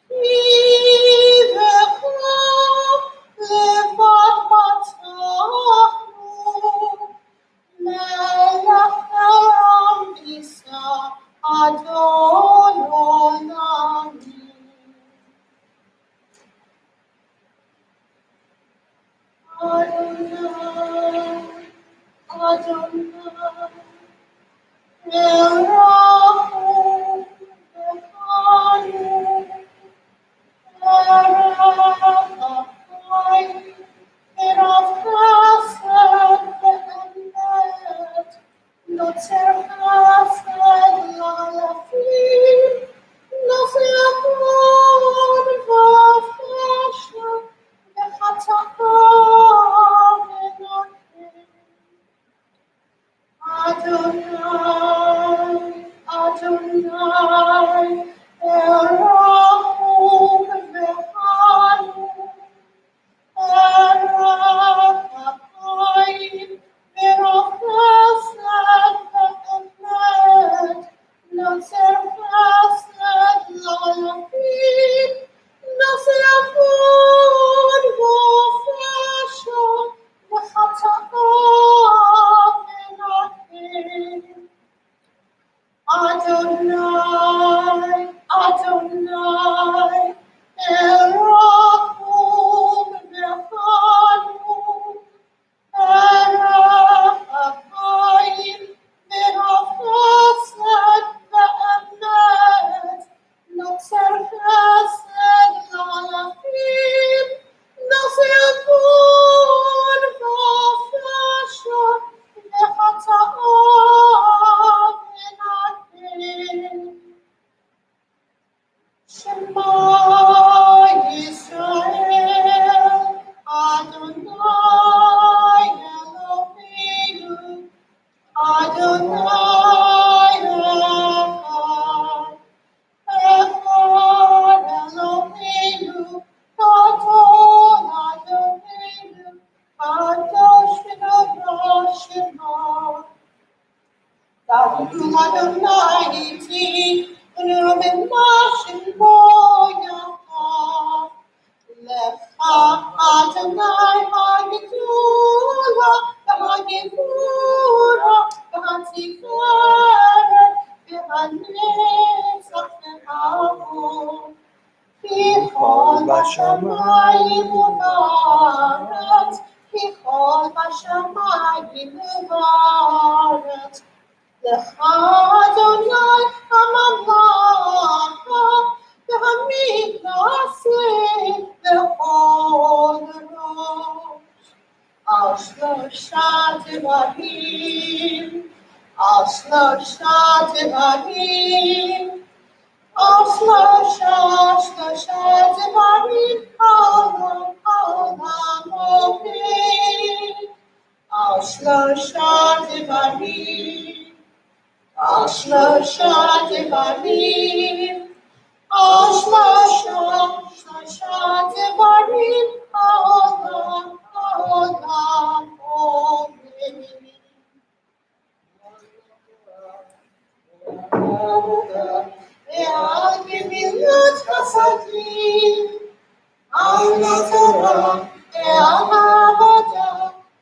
כי בך לבד בטחנו, מלך העם נישא אדון עולמי. אדוני, ארחם וחנון, ורב חסד ואמת, נוצר חסד לאלפים, נושא עוון ופשע, וחטאה ונקם. Adonai, Adonai, Erachum v'chanun, Erech apayim, v'rov chesed v'emet, notzer chesed l'alafim, nosei avon v'ofesha, v'chata'ah v'nakim. Adonai, Adonai, Erachum v'chanun, Erech apayim, v'rov chesed v'emet, notzer chesed l'alafim, nosei avon v'ofesha, v'chata'ah v'nakim. Shema Yisrael, Adonai Eloheinu, Adonai Echad. Echad Eloheinu, Gadol Adonai, Kadosh v'Kadosh Shema. Ta'budu Adonai iti, v'nirobema shemo yachad. Lecha Adonai ha'gedola, v'ha'gevura, v'hatiferet, v'hanetzach v'ha'od. Kichol bashamayim u'ba'aretz, kichol bashamayim u'ba'aretz. Lecha Adonai ha'mamlaka, והמתנשא בכל ראש. על שלושה דברים, על שלושה דברים, על שלושה דברים, העולם עובד. על שלושה דברים, על שלושה דברים, על שלושה דברים, העולם עומד. ועל גמילות חסדים, על התורה ועל העבודה,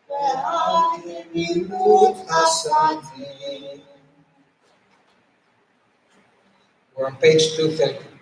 ועל גמילות חסדים. We're on page 230.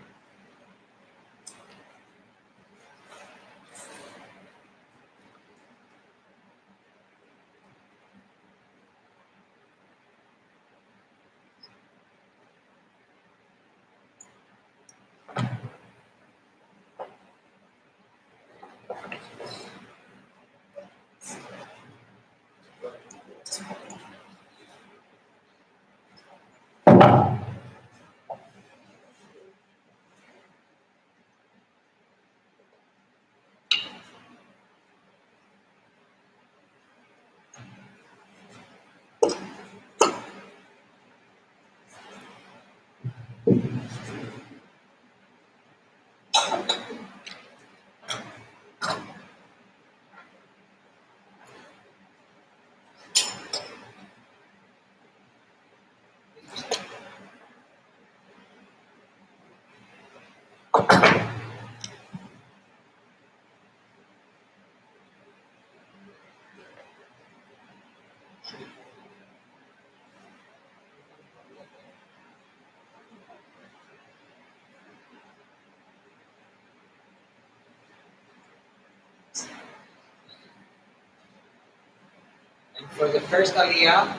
For the first Aliyah,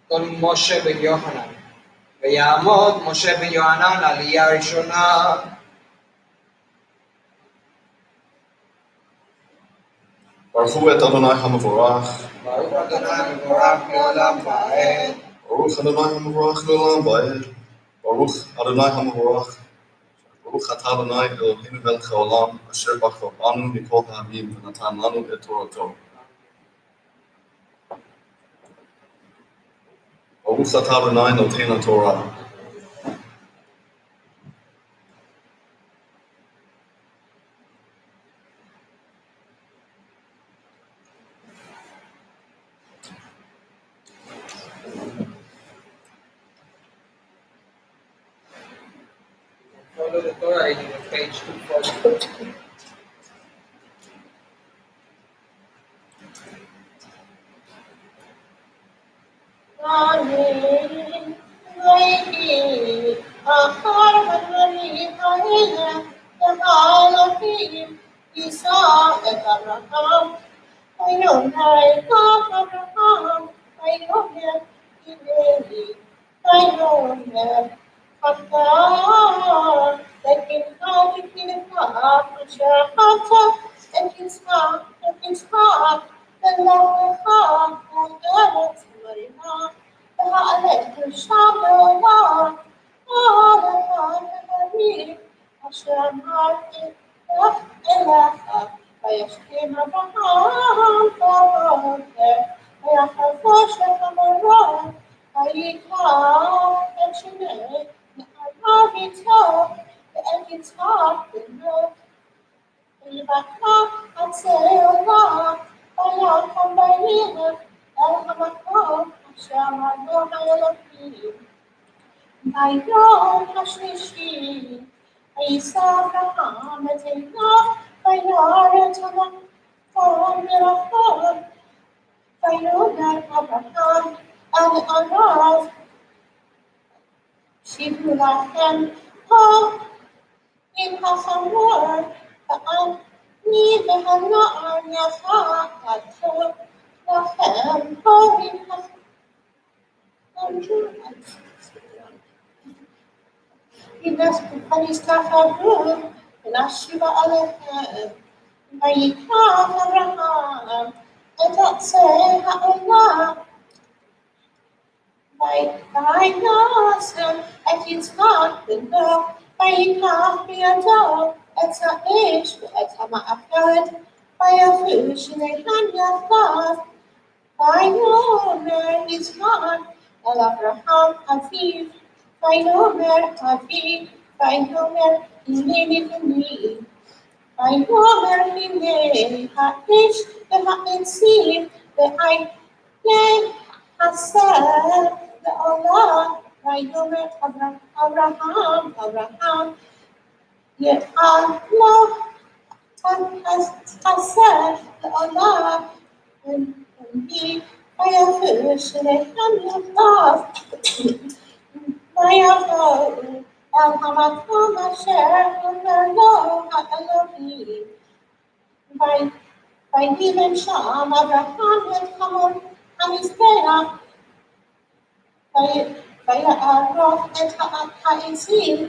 קול משה בן יוחנן. ויעמוד משה בן יוחנן לעלייה הראשונה. ברכו את אדוני המבורך. ברוך אדוני מבורך לעולם ועד. ברוך אדוני המבורך לעולם ועד. ברוך אדוני המבורך. ברוך אתה אדוני אלוהינו מלך העולם, אשר בחר בנו מכל העמים ונתן לנו את תורתו. ברוך אתה אדוני נותן התורה. Follow the Torah reading on page 240. Amen. Reiki, Ahar Madhuri Haile, Elohim, Isa et Abraham, Ayonai Kaf Abraham, Ayoner Hineni, Ayoner Hatar, Ekin Ha, Ekin Ha, Asher Hata, Ekin Ha, Ekin Ha, Elohecha, Eretz Marina, Ha'aleh Shamela, Ha'aleh Elohim, Asher Amarti, Elecha, Vayashkim Abraham, Vayoter, Vayachavosh et Amorah, Vayikra et Shinei, Ne'arav Yitzhak, ve'et Yitzhak b'no, V'yivakra Hatzelah, Vayakam Vayilech, El HaMakom, Asher Amar Elohim. Vayom HaShlishi, Vayisa Abraham et Einav, Vayaret HaMakom Merachot, Vayomer Abraham el Anav, Shivu Lachem Ha in HaChamor, Va'ani v'Hana'ar Yacha Ato Lachem Ha in HaChamor. ויסתחוו ונשיבה עליהם ויקרא אברהם את עצי העולם וינשם את יצחק בנו ויקח בידו את האש ואת המאכלת ויפו שניהם יחדיו ויאמר יצחק אל אברהם אביו ויאמר אבי, ויאמר הנני בני, ויאמר הנה האש והעצים ויעשה לעולם, ויאמר אברהם יעל לו תעשה לעולם, ויפו שניהם יחדיו ויבואו אל המקום אשר אומר לו האלוהים. ויבן שם אברהם את המזבח, ויערוך את העצים,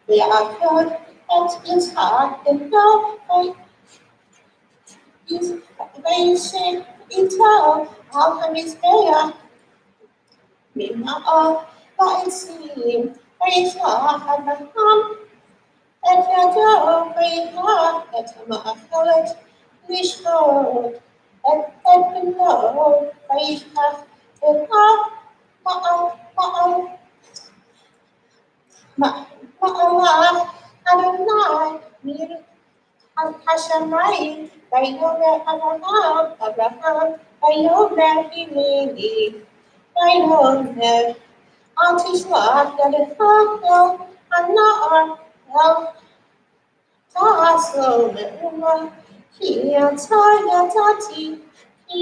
ויעקוד את יצחק בנו, וישב איתו על המזבח. ממאור העצים, וישלח אברהם את ידו, ויקח את המאכלת לשחוט את בנו, וישלח את מעלת אדוני השמיים, ויאמר אברהם, ויאמר הנני. ויאמר אל תשלח ידך אל הנער, אל תעשו מאומה, כי אתה ידעתי, כי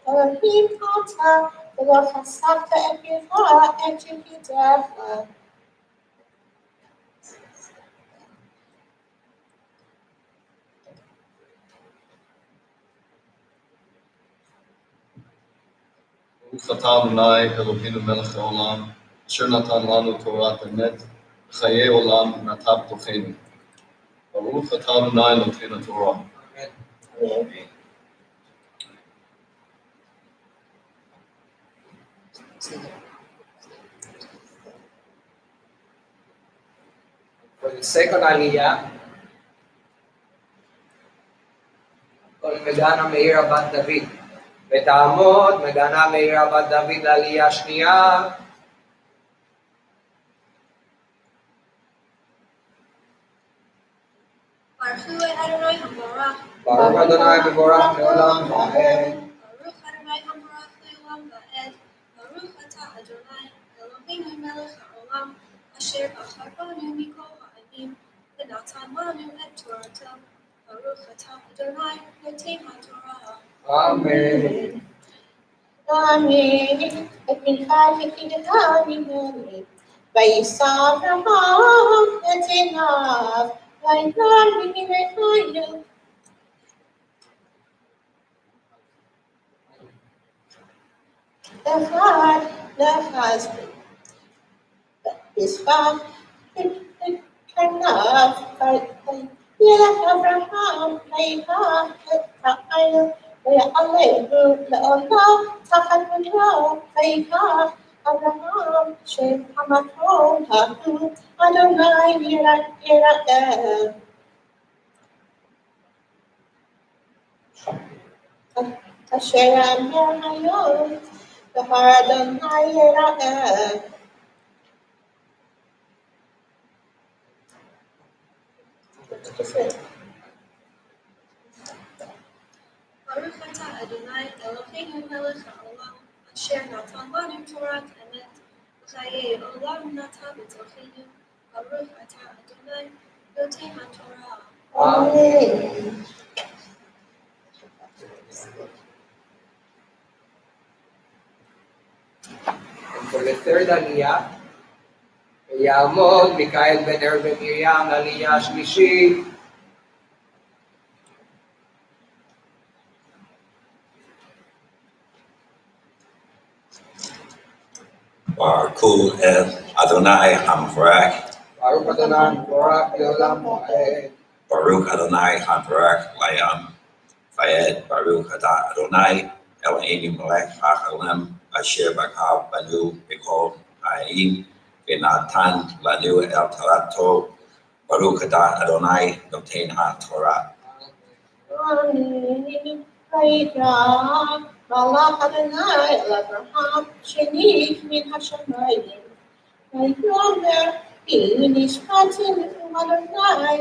אלוהים אתה, ולא חשפת את פיך את יחידך. ברוך אתה אדוני אלוהינו מלך העולם, אשר נתן לנו תורת אמת, וחיי עולם נטע בתוכנו. ברוך אתה אדוני נותן התורה. For the second aliyah, כל מגנה מאירה בת דוד. ותעמוד מגנה מאירה בת דוד לעלייה שנייה. Baruch Adonai Hamorach. ברוך אדוני מבורך לעולם ועד. Baruch Adonai Hamorach le'olam va'ed. Baruch atah Adonai Eloheinu melech ha'olam, asher bachar banu mikol ha'amim, v'natan lanu et Torato. Baruch atah Adonai noten ha'torah. אמן. Amen. Et minchad v'kidetani v'yisa Avraham et enav, v'yikol v'yirechayim. Lechaz Yisbach Kanav Yelech Avraham Vayikach et Ha'ayil V'ya'alehu le'olam tachat v'lo Vayikach Avraham Shem Hamakom Ha'u Adonai Yira'eh Asher Amir Hayom V'har Adonai Yira'eh Baruch atah Adonai Eloheinu melech ha'olam, asher natan lanu Torat emet, v'chayei olam nata b'tochenu. Baruch atah Adonai noten ha'torah. Amen. And for the third aliyah, ויעמוד מיכאל בן ער בן מרים לעלייה השלישית. Baruch Adonai Hamorach. ברוך אדוני מבורך לעולם ועד. Baruch Adonai Hamorach Layam Vayed. Baruch atah Adonai Eloheinu melech ha'olam, asher bachar banu mikol ha'amim, v'natan lanu et Torato. Baruch atah Adonai noten ha'torah. Amen. Vayikach Malach Adonai el Avraham shenich min hashamayim. Vayomer hi nishmati nefum Adonai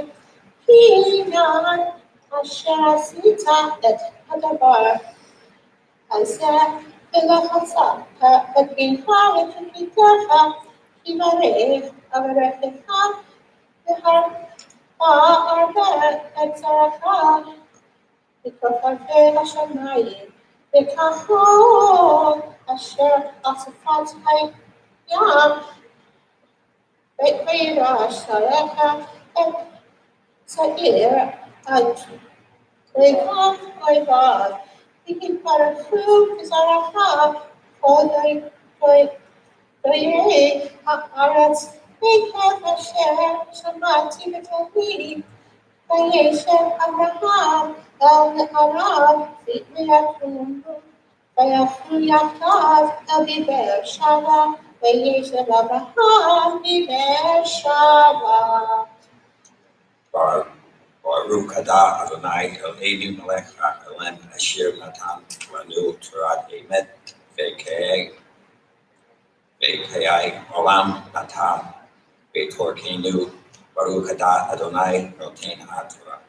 hinan asher asita et hadabar hazeh v'lechatzata et bincha et bitecha hivarech avarechecha v'harba et zaracha בכוכבי השמיים, וכחול אשר אספת הים, וירש שריך את שעיר עד ויגח אויביו, ויתברכו בזרעך כל דיירי הארץ, וכך אשר שמעתי בקולי, וישב אברהם אל נעריו ויקומו, ויפנו יחדיו אל בבאר שבע, וישב אברהם בבאר שבע. Baruch atah Adonai Eloheinu melech ha'olam, asher natan lanu Torat emet, v'chayei olam nata b'torkenu. Baruch atah Adonai noten ha'torah.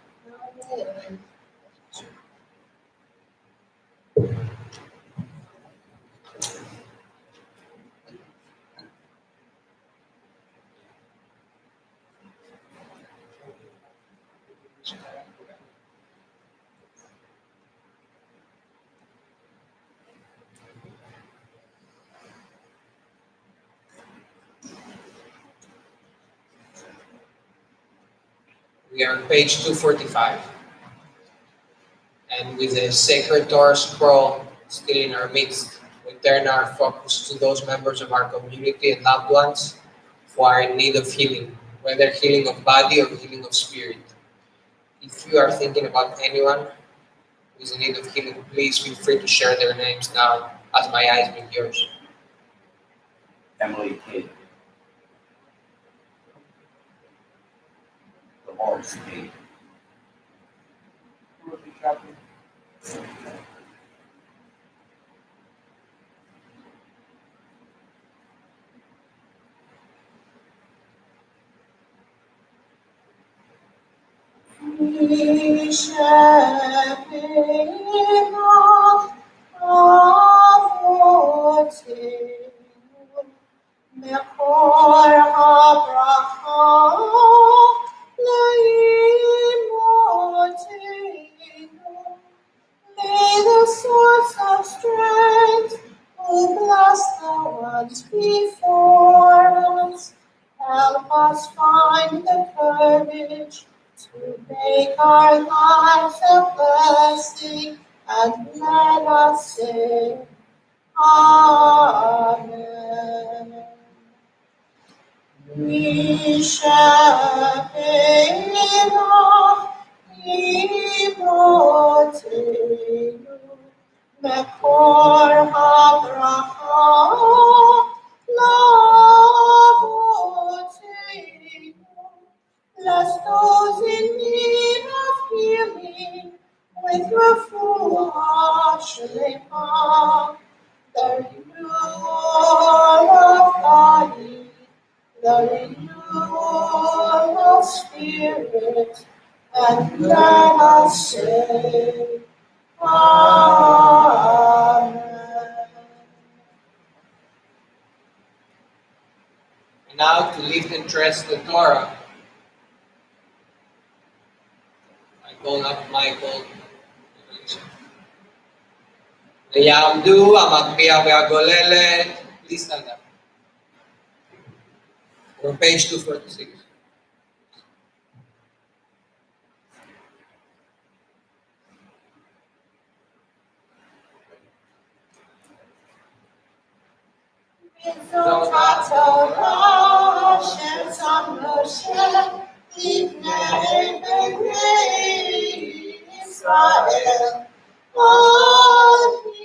We are on page 245. And with the sacred Torah scroll still in our midst, with turn our focus to those members of our community and loved ones who are in need of healing, whether healing of body or healing of spirit. If you are thinking about anyone who is in need of healing, please feel free to share their names now as my eyes meet yours. Emily Kidd. Lawrence Kidd. מקור הברכה לאמותינו. May the source of strength, who bless the ones before us, help us find the courage to make our lives a blessing, and let us say, Amen. Mishabela imotenu, mekor habracha lavotenu. Bless those in need of healing with refuah shlema, the renewal of body, the renewal of spirit, and let us say, Amen. And now to lift and trust the Torah. I call up Michael. Yamdu, Amagbiya Beagolelet. Please stand up. We're on page 246. Mitzvot Torah asher tzam Moshe lifnei bnei Israel. Ani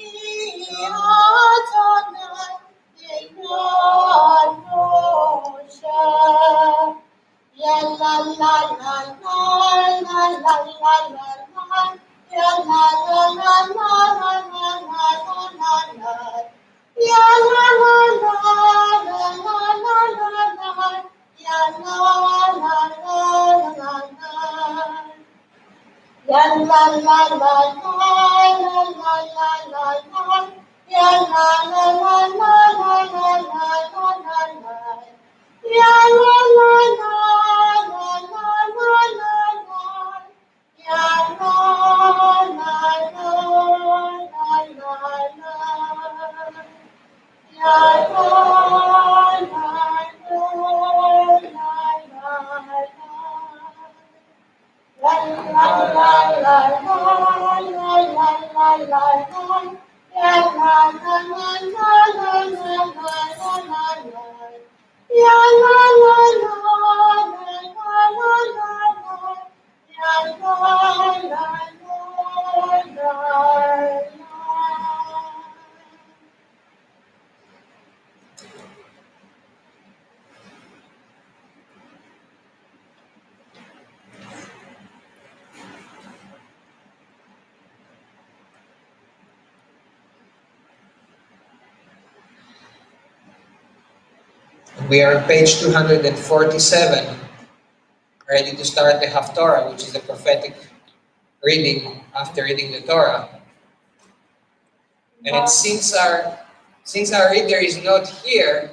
Adonai Eloheinu Moshe. Ya la la la la la la la la la. Ya la la la la la la la la la. Ya la la la la la la la la. Ya la la la la la. Ya la la la la la la la la la. Ya la la la la la la la la la. Ya la la la la la la la la. Ya la la la la la la. Ya la la la la la la. La la la la la la la la la. Ya la la la la la la la la la. Ya la la la la la la la la. Ya la la la la la. We are on page 247, ready to start the Haftorah, which is the prophetic reading after reading the Torah. And since our reader is not here,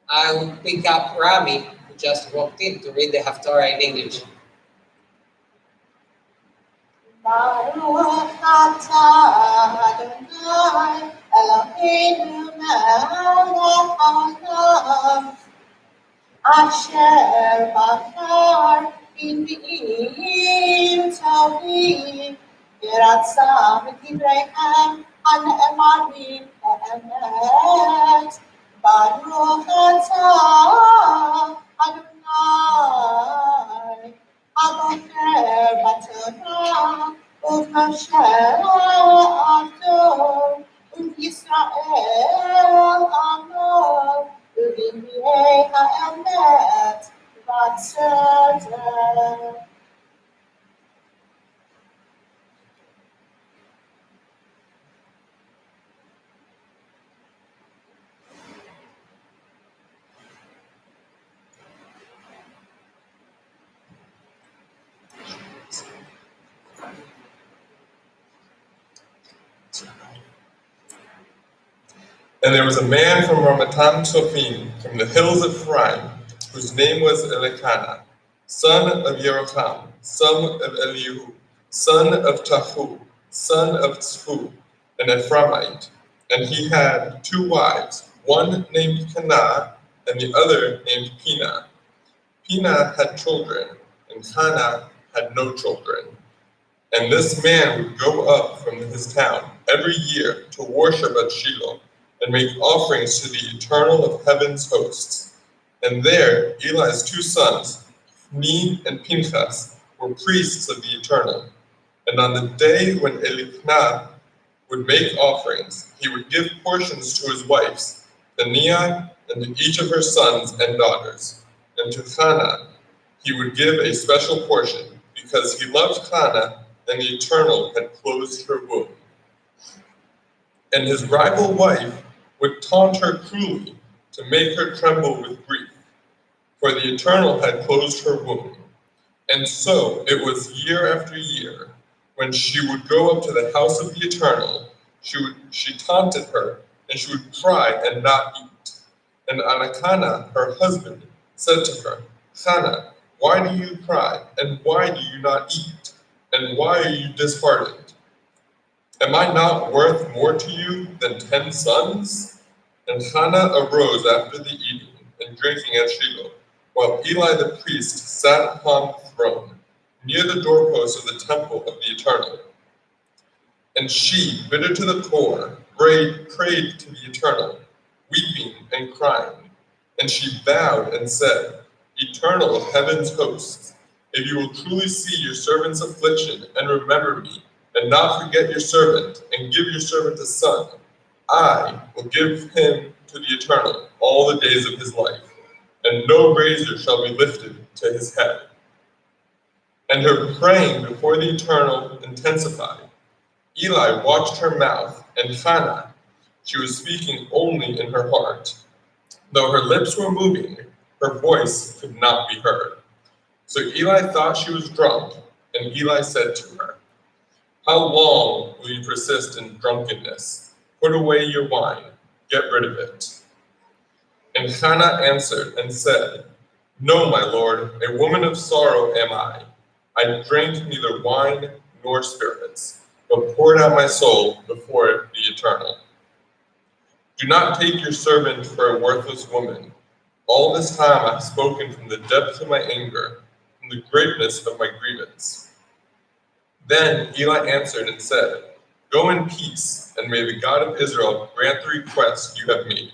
I will pick up Rami, who just walked in, to read the Haftorah in English. Baruch atah Adonai Eloheinu melech haolam, asher bachar b'nbi'im tovim, v'ratzah b'divreihem הנאמרים באמת, ברוך אתה אדוני, הבוחר בתורה ובמשיעתו, ובישראל עמו, ובנביאי האמת והצדק. And there was a man from Ramatan Sophim, from the hills of Ephraim, whose name was Elkanah, son of Yeroham, son of Elihu, son of Tahu, son of Tzfu, an Ephraimite. And he had 2 wives, one named Kanah, and the other named Pina. Pina had children, and Kanah had no children. And this man would go up from his town every year to worship at Shiloh, and make offerings to the Eternal of heaven's hosts. And there Eli's 2 sons, Hophni and Pinchas, were priests of the Eternal. And on the day when Elkanah would make offerings, he would give portions to his wives, Thaniah, and to each of her sons and daughters. And to Hannah he would give a special portion, because he loved Hannah, and the Eternal had closed her womb. And his rival wife would taunt her cruelly to make her tremble with grief, for the Eternal had closed her womb. And so it was year after year, when she would go up to the house of the Eternal, she taunted her, and she would cry and not eat. And Elkanah, her husband, said to her, Hannah, why do you cry, and why do you not eat? And why are you disheartened? Am I not worth more to you than 10 sons? And Hannah arose after the eating and drinking at Shiloh, while Eli the priest sat upon the throne, near the doorpost of the temple of the Eternal. And she, bitter to the core, prayed to the Eternal, weeping and crying. And she vowed and said, Eternal of heaven's hosts, if you will truly see your servant's affliction and remember me, and not forget your servant, and give your servant a son, I will give him to the Eternal all the days of his life, and no razor shall be lifted to his head. And her praying before the Eternal intensified. Eli watched her mouth, and Hannah, she was speaking only in her heart. Though her lips were moving, her voice could not be heard. So Eli thought she was drunk, and Eli said to her, How long will you persist in drunkenness? Put away your wine, get rid of it. And Hannah answered and said, No, my lord, a woman of sorrow am I. I drank neither wine nor spirits, but poured out my soul before the Eternal. Do not take your servant for a worthless woman. All this time I have spoken from the depth of my anger, from the greatness of my grievance. Then Eli answered and said, Go in peace, and may the God of Israel grant the request you have made.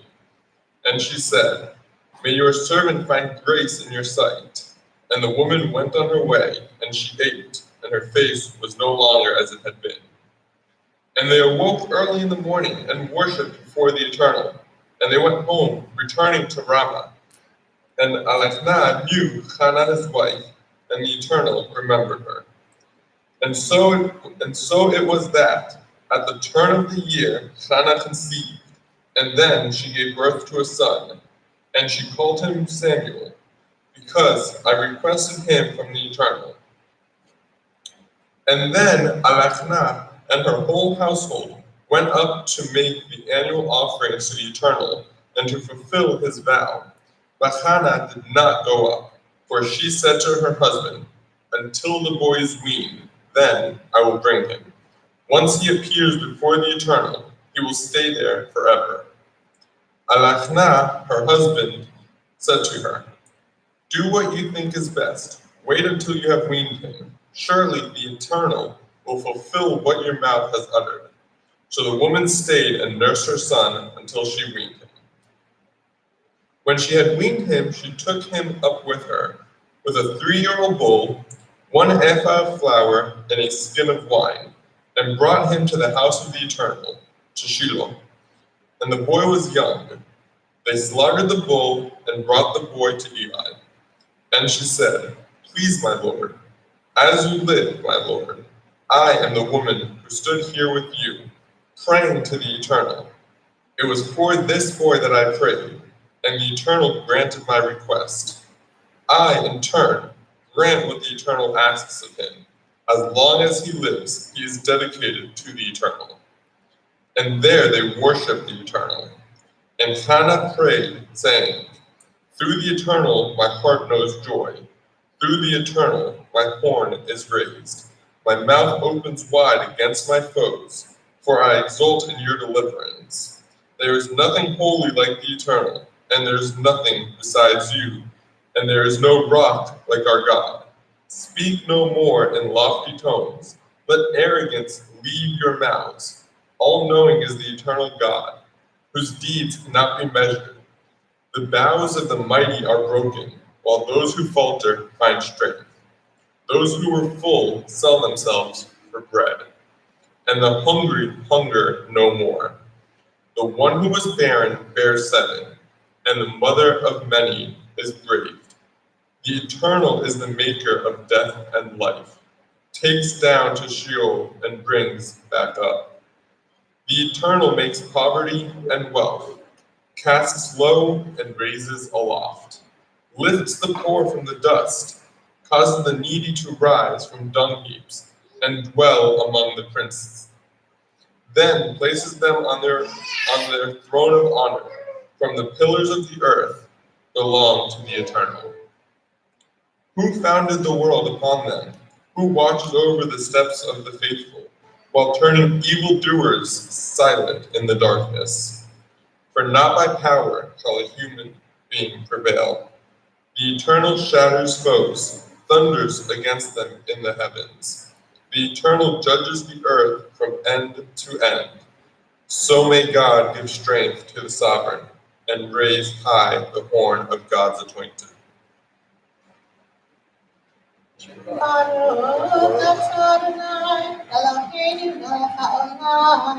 And she said, May your servant find grace in your sight. And the woman went on her way, and she ate, and her face was no longer as it had been. And they awoke early in the morning and worshipped before the Eternal. And they went home, returning to Ramah. And Elkanah knew Hannah his wife, and the Eternal remembered her. And so it was that, at the turn of the year, Hannah conceived, and then she gave birth to a son, and she called him Samuel, because I requested him from the Eternal. And then Elkanah and her whole household went up to make the annual offerings to the Eternal, and to fulfill his vow. But Hannah did not go up, for she said to her husband, Until the boy is weaned, then I will bring him. Once he appears before the Eternal, he will stay there forever. Elkanah, her husband, said to her, Do what you think is best. Wait until you have weaned him. Surely the Eternal will fulfill what your mouth has uttered. So the woman stayed and nursed her son until she weaned him. When she had weaned him, she took him up with her, with a 3-year-old bull, 1 ephah of flour, and a skin of wine, and brought him to the house of the Eternal, to Shiloh. And the boy was young. They slaughtered the bull and brought the boy to Eli. And she said, "Please, my lord, as you live, my lord, I am the woman who stood here with you, praying to the Eternal. It was for this boy that I prayed, and the Eternal granted my request. I, in turn, grant what the Eternal asks of him. As long as he lives, he is dedicated to the Eternal." And there they worshiped the Eternal. And Hannah prayed, saying, "Through the Eternal my heart knows joy. Through the Eternal my horn is raised. My mouth opens wide against my foes, for I exult in your deliverance. There is nothing holy like the Eternal, and there is nothing besides you, and there is no rock like our God. Speak no more in lofty tones. Let arrogance leave your mouths. All-knowing is the eternal God, whose deeds cannot be measured. The bows of the mighty are broken, while those who falter find strength. Those who were full sell themselves for bread, and the hungry hunger no more. The one who was barren bears 7, and the mother of many is braved. The Eternal is the maker of death and life, takes down to Sheol and brings back up. The Eternal makes poverty and wealth, casts low and raises aloft, lifts the poor from the dust, causes the needy to rise from dung heaps and dwell among the princes. Then places them on their throne of honor. From the pillars of the earth belong to the Eternal. Who founded the world upon them? Who watches over the steps of the faithful, while turning evildoers silent in the darkness? For not by power shall a human being prevail. The Eternal shatters foes, thunders against them in the heavens. The Eternal judges the earth from end to end. So may God give strength to the sovereign and raise high the horn of God's anointed. Baruch Adonai, Eloheinu melech haolam,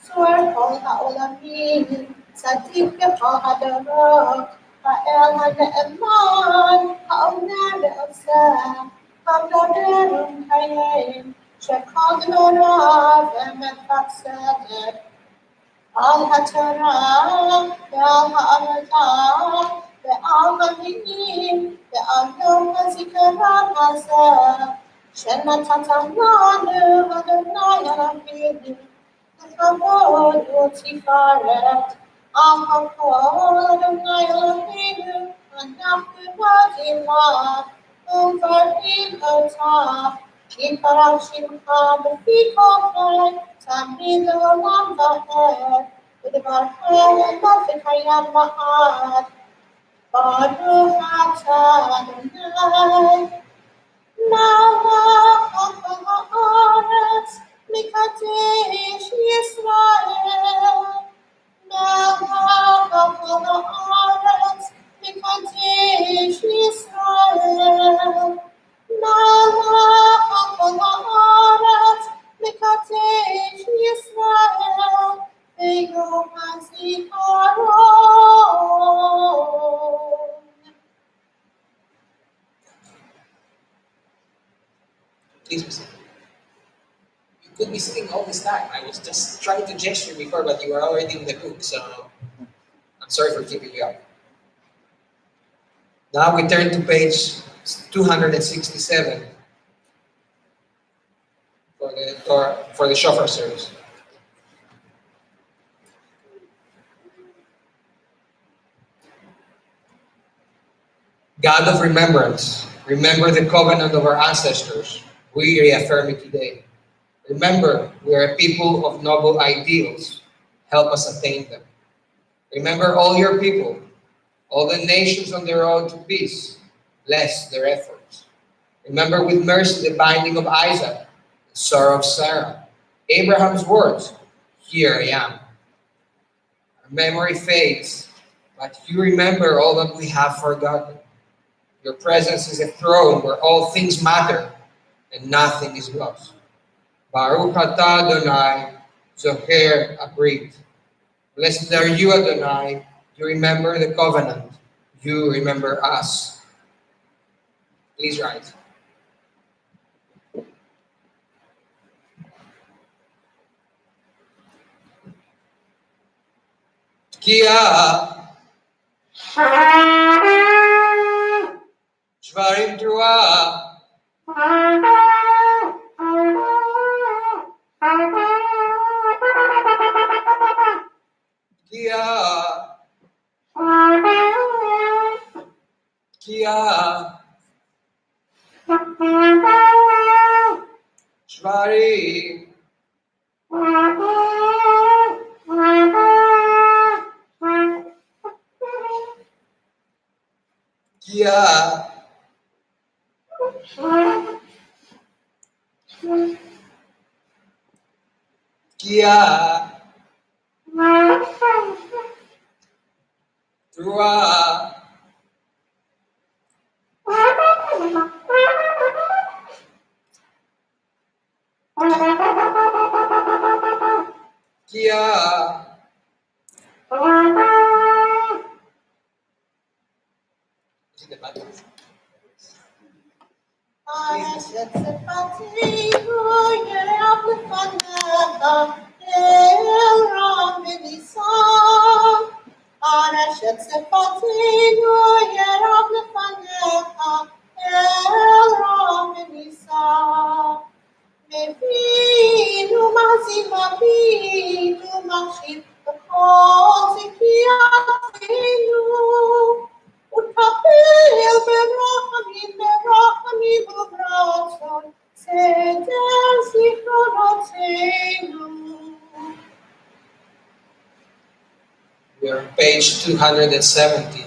Tzur kol haolamim, Tzadik b'kol hadorot, Ha'el ha'ne'eman, Ha'omer ve'oseh, Ha'modeh u'mkayem, Shekol gvorav emet v'tzedek. Al HaTorah, ve'al ha'amotah, ve'al ha'minim, ve'al yom hazikaron hazeh, שנתת לנו, אדוני אלוהינו, לכבוד ותפארת. על הכל, אדוני אלוהינו, אנחנו מודים לך, ומברכים אותך, כי פרשמך בפי כל חי, תמיד לעולם ועד, ודברכם וקיים לעד. ברוך אתה אדוני, מלך כל הארץ, מקדש ישראל. מלך כל הארץ, מקדש ישראל. מלך כל הארץ, מקדש ישראל. ביום הזיכרון. Please be seated. You could be sitting all this time. I was just trying to gesture before, but you were already in the book, so I'm sorry for keeping you up. Now we turn to page 267 for the shofar service. God of remembrance, remember the covenant of our ancestors. We reaffirm it today. Remember, we are a people of noble ideals. Help us attain them. Remember all your people, all the nations on the road to peace. Bless their efforts. Remember with mercy the binding of Isaac, the sorrow of Sarah, Abraham's words, here I am. Our memory fades, but you remember all that we have forgotten. Your presence is a throne where all things matter and nothing is lost. Baruch atah Adonai, Zoher Abrit. Blessed are you, Adonai. You remember the covenant. You remember us. Please rise. Kia Shvarim Trua Kia Kia Shvarim Kia Kia Trua Kia We are on page 270.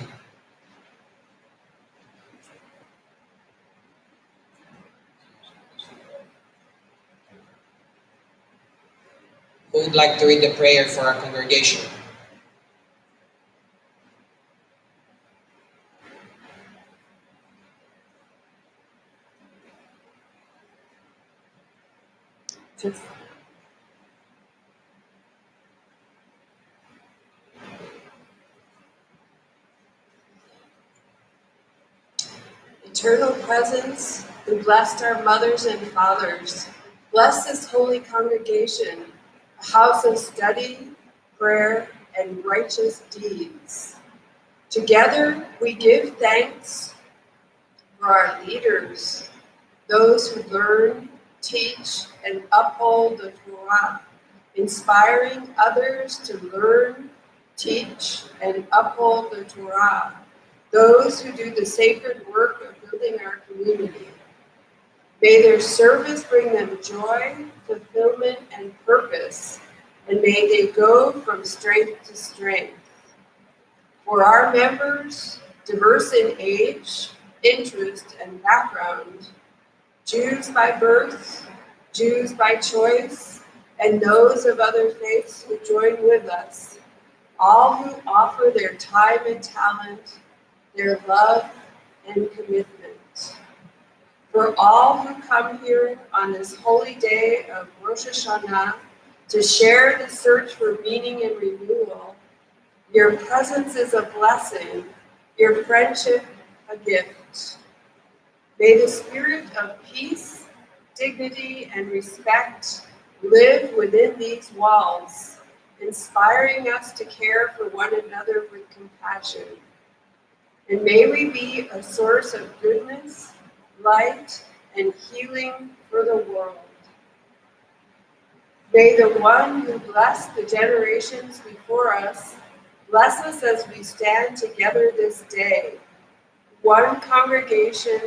Who would like to read the prayer for our congregation? Eternal presence, who blessed our mothers and fathers, bless this holy congregation, a house of study, prayer, and righteous deeds. Together we give thanks for our leaders, those who learn, teach, and uphold the Torah, inspiring others to learn, teach, and uphold the Torah, those who do the sacred work of building our community. May their service bring them joy, fulfillment, and purpose, and may they go from strength to strength. For our members, diverse in age, interest, and background, Jews by birth, Jews by choice, and those of other faiths who join with us, all who offer their time and talent, their love and commitment. For all who come here on this holy day of Rosh Hashanah to share the search for meaning and renewal, your presence is a blessing, your friendship a gift. May the spirit of peace, dignity, and respect live within these walls, inspiring us to care for one another with compassion. And may we be a source of goodness, light, and healing for the world. May the one who blessed the generations before us bless us as we stand together this day, one congregation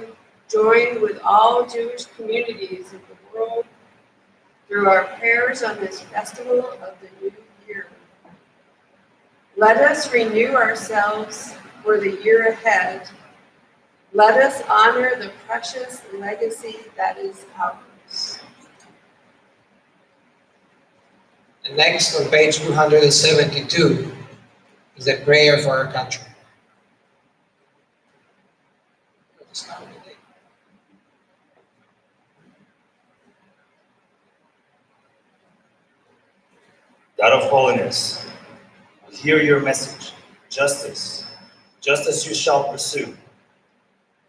joined with all Jewish communities of the world through our prayers on this festival of the new year. Let us renew ourselves for the year ahead. Let us honor the precious legacy that is ours. And next, on page 272, is a prayer for our country. God of holiness, we hear your message, justice, justice you shall pursue.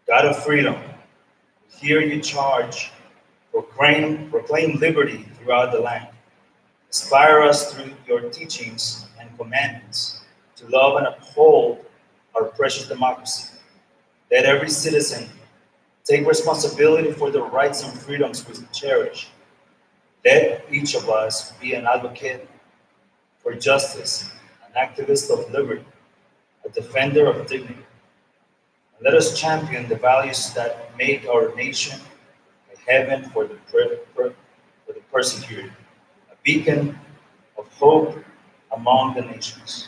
God of freedom, we hear you charge, proclaim liberty throughout the land. Inspire us through your teachings and commandments to love and uphold our precious democracy. Let every citizen take responsibility for the rights and freedoms we cherish. Let each of us be an advocate for justice, an activist of liberty, a defender of dignity. And let us champion the values that make our nation a heaven for the persecuted, a beacon of hope among the nations.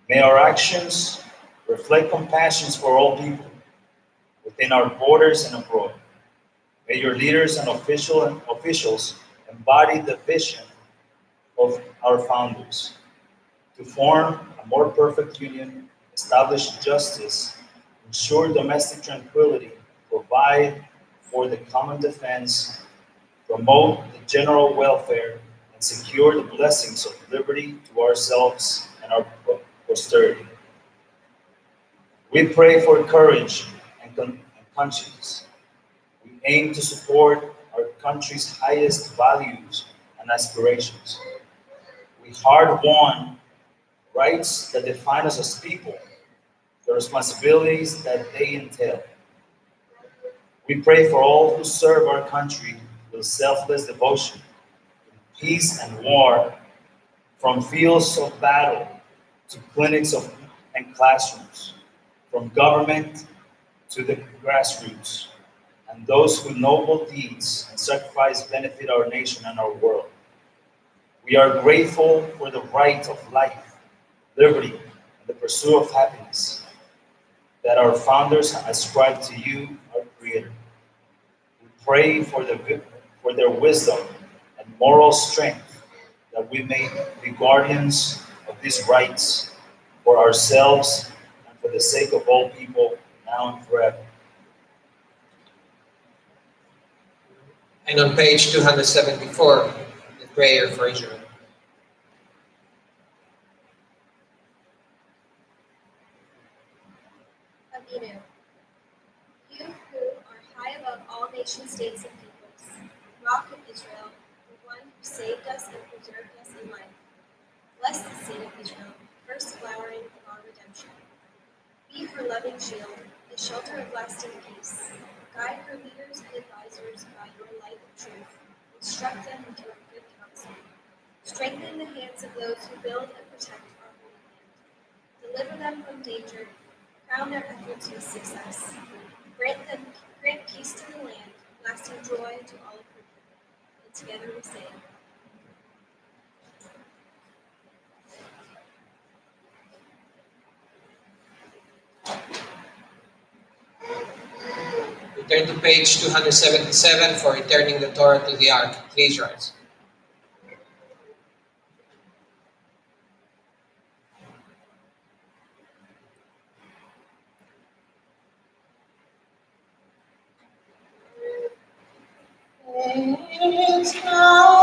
May our actions reflect compassion for all people within our borders and abroad. May your leaders and officials embody the vision of our founders to form a more perfect union, establish justice, ensure domestic tranquility, provide for the common defense, promote the general welfare, and secure the blessings of liberty to ourselves and our posterity. We pray for courage and conscience. We aim to support our country's highest values and aspirations. We hard-won rights that define us as people, the responsibilities that they entail. We pray for all who serve our country with selfless devotion, in peace and war, from fields of battle to clinics and classrooms, from government to the grassroots, and those whose noble deeds and sacrifice benefit our nation and our world. We are grateful for the right of life, liberty, and the pursuit of happiness that our founders ascribed to you, our Creator. We pray for their wisdom and moral strength that we may be guardians of these rights for ourselves and for the sake of all people now and forever. And on page 274, the prayer for Israel. Avinu, you who are high above all nation states and peoples, Rock of Israel, the one who saved us and preserved us in life. Bless the seed of Israel, first flowering of our redemption. Be her loving shield, the shelter of lasting peace. Guide her leaders and advisors by your light of truth. Instruct them with your good counsel. Strengthen the hands of those who build and protect our holy land. Deliver them from danger. Crown their efforts with success. Grant peace to the land, lasting joy to all of her people. And together we say, We turn to page 277 for returning the Torah to the ark. Please rise. It's time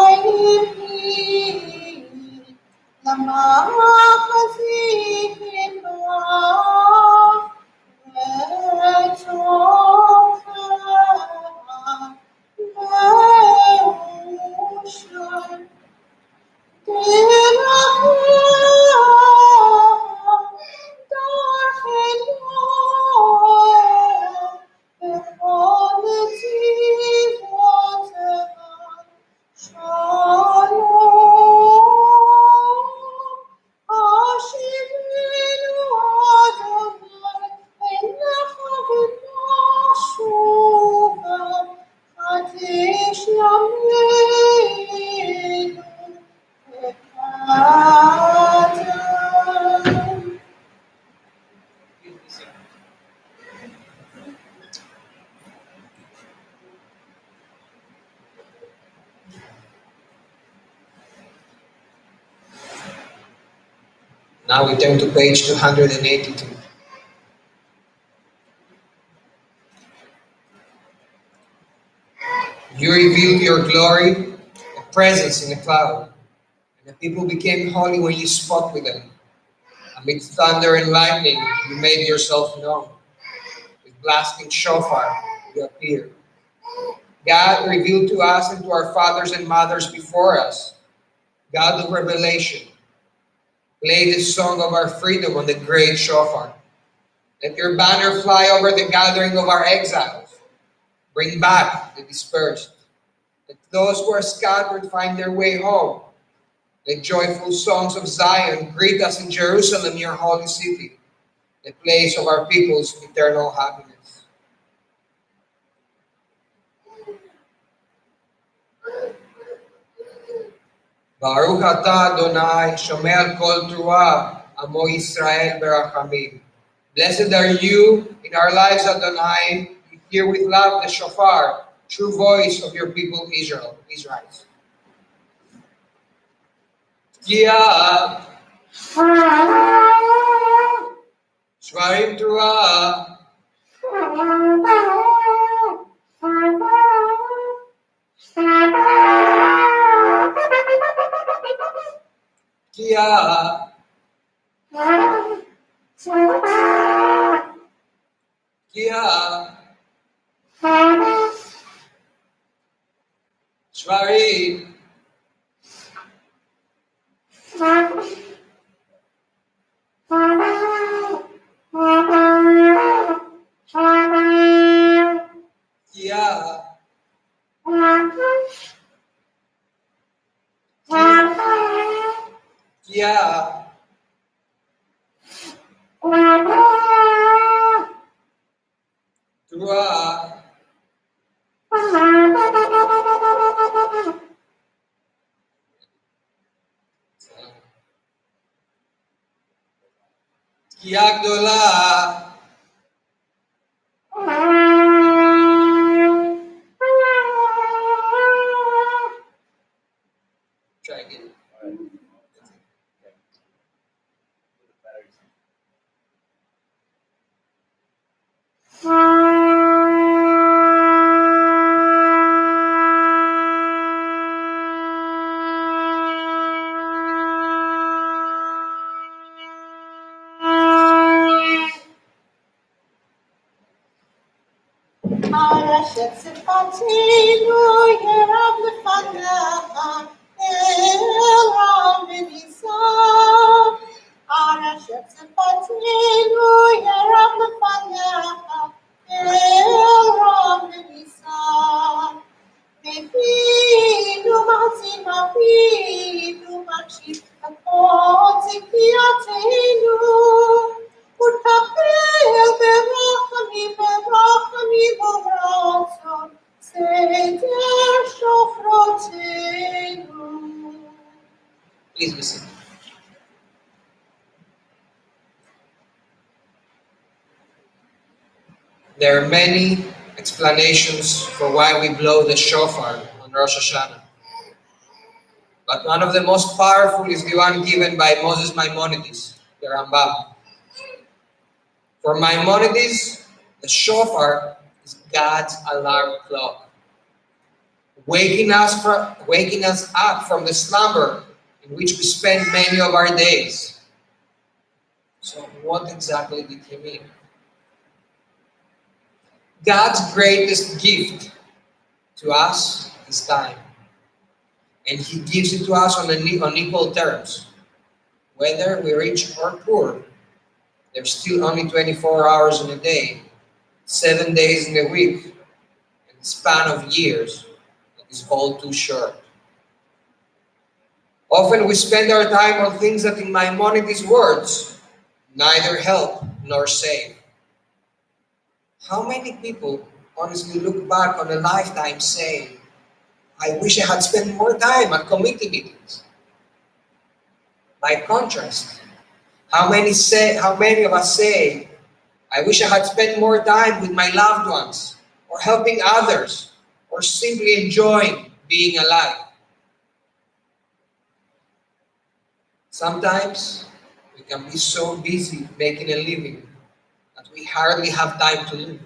Now we turn to page 282. You revealed your glory, a presence in a cloud, and the people became holy when you spoke with them. Amid thunder and lightning, you made yourself known. With blasting shofar, you appeared. God revealed to us and to our fathers and mothers before us, God of revelation, play the song of our freedom on the great shofar. Let your banner fly over the gathering of our exiles. Bring back the dispersed. Let those who are scattered find their way home. Let joyful songs of Zion greet us in Jerusalem, your holy city, the place of our people's eternal happiness. Baruch atah Adonai, shomei kol teruah, amo Yisrael berachamim. Blessed are you in our lives, Adonai. You hear with love the shofar, true voice of your people Israel. Tkiah, shvarim teruah, tkiah, tkiah, shvarim, tkiah, tkiah, teruah, tkiah gdolah, try again. הרשת שפתינו ירב לפניך, אל רם ונישא. הרשת שפתינו ירב לפניך, אל רם ונישא. בפינו מעצים אבינו, מקשיב הכל ציפייתנו. ותקבל ברחמים וברצון, סדר שופרותינו. Please listen. There are many explanations for why we blow the shofar on Rosh Hashanah. But one of the most powerful is the one given by Moses Maimonides, the Rambam. For Maimonides, the shofar is God's alarm clock, waking us up from the slumber in which we spend many of our days. So what exactly did he mean? God's greatest gift to us is time. And he gives it to us on equal terms. Whether we're rich or poor, there's still only 24 hours in a day, 7 days in a week, and a span of years that is all too short. Often we spend our time on things that, in Maimonides' words, neither help nor save. How many people honestly look back on a lifetime saying, I wish I had spent more time at committee meetings? By contrast, how many of us say, I wish I had spent more time with my loved ones, or helping others, or simply enjoying being alive? Sometimes We can be so busy making a living that we hardly have time to live.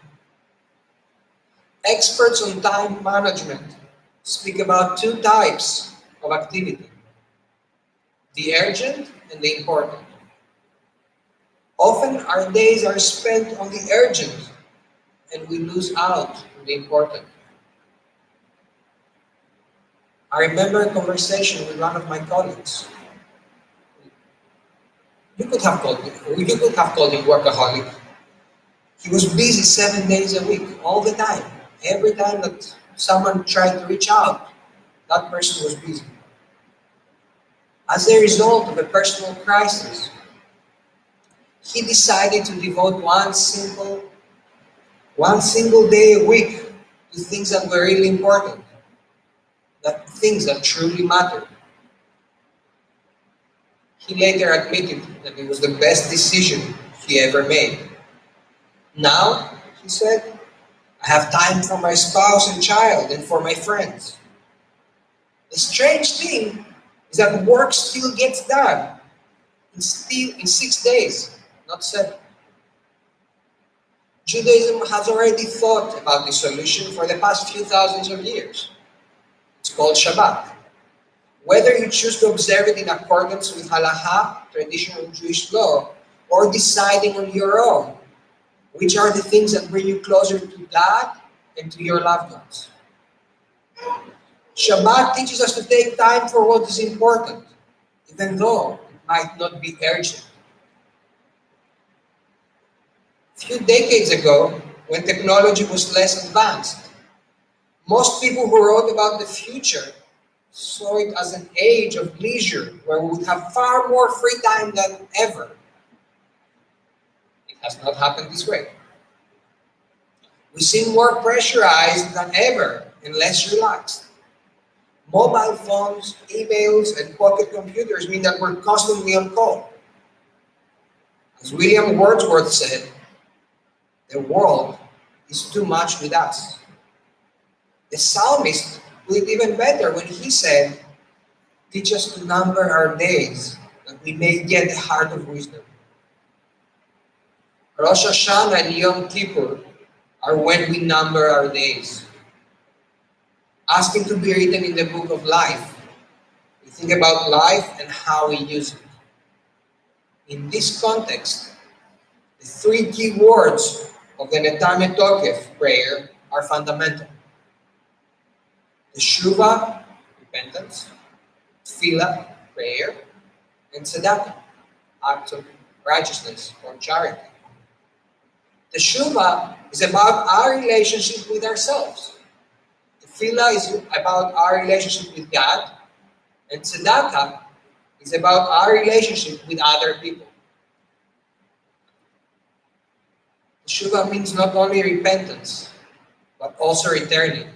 Experts on time management speak about two types of activity: the urgent and the important. Often our days are spent on the urgent and we lose out on the important. I remember a conversation with one of my colleagues. You could have called him workaholic. He was busy 7 days a week, all the time. Every time that someone tried to reach out, that person was busy. As a result of a personal crisis, he decided to devote one single day a week to things that were really important, that things that truly mattered. He later admitted that it was the best decision he ever made. Now, he said, I have time for my spouse and child and for my friends. The strange thing is that work still gets done in 6 days, not 7. Judaism has already thought about the solution for the past few thousands of years. It's called Shabbat. Whether you choose to observe it in accordance with halacha, traditional Jewish law, or deciding on your own, which are the things that bring you closer to God and to your loved ones. Shabbat teaches us to take time for what is important, even though it might not be urgent. A few decades ago, when technology was less advanced, most people who wrote about the future saw it as an age of leisure where we would have far more free time than ever. It has not happened this way. We seem more pressurized than ever and less relaxed. Mobile phones, emails, and pocket computers mean that we're constantly on call. As William Wordsworth said, the world is too much with us. The psalmist put it even better when he said, teach us to number our days that we may get the heart of wisdom. Rosh Hashanah and Yom Kippur are when we number our days. Asking to be written in the book of life. We think about life and how we use it. In this context, the 3 key words of the Netame Tokef prayer are fundamental. Teshuvah, repentance, Tefillah, prayer, and Tzedakah, act of righteousness or charity. Teshuvah is about our relationship with ourselves. Tefillah is about our relationship with God, and Tzedakah is about our relationship with other people. Teshuvah means not only repentance, but also returning.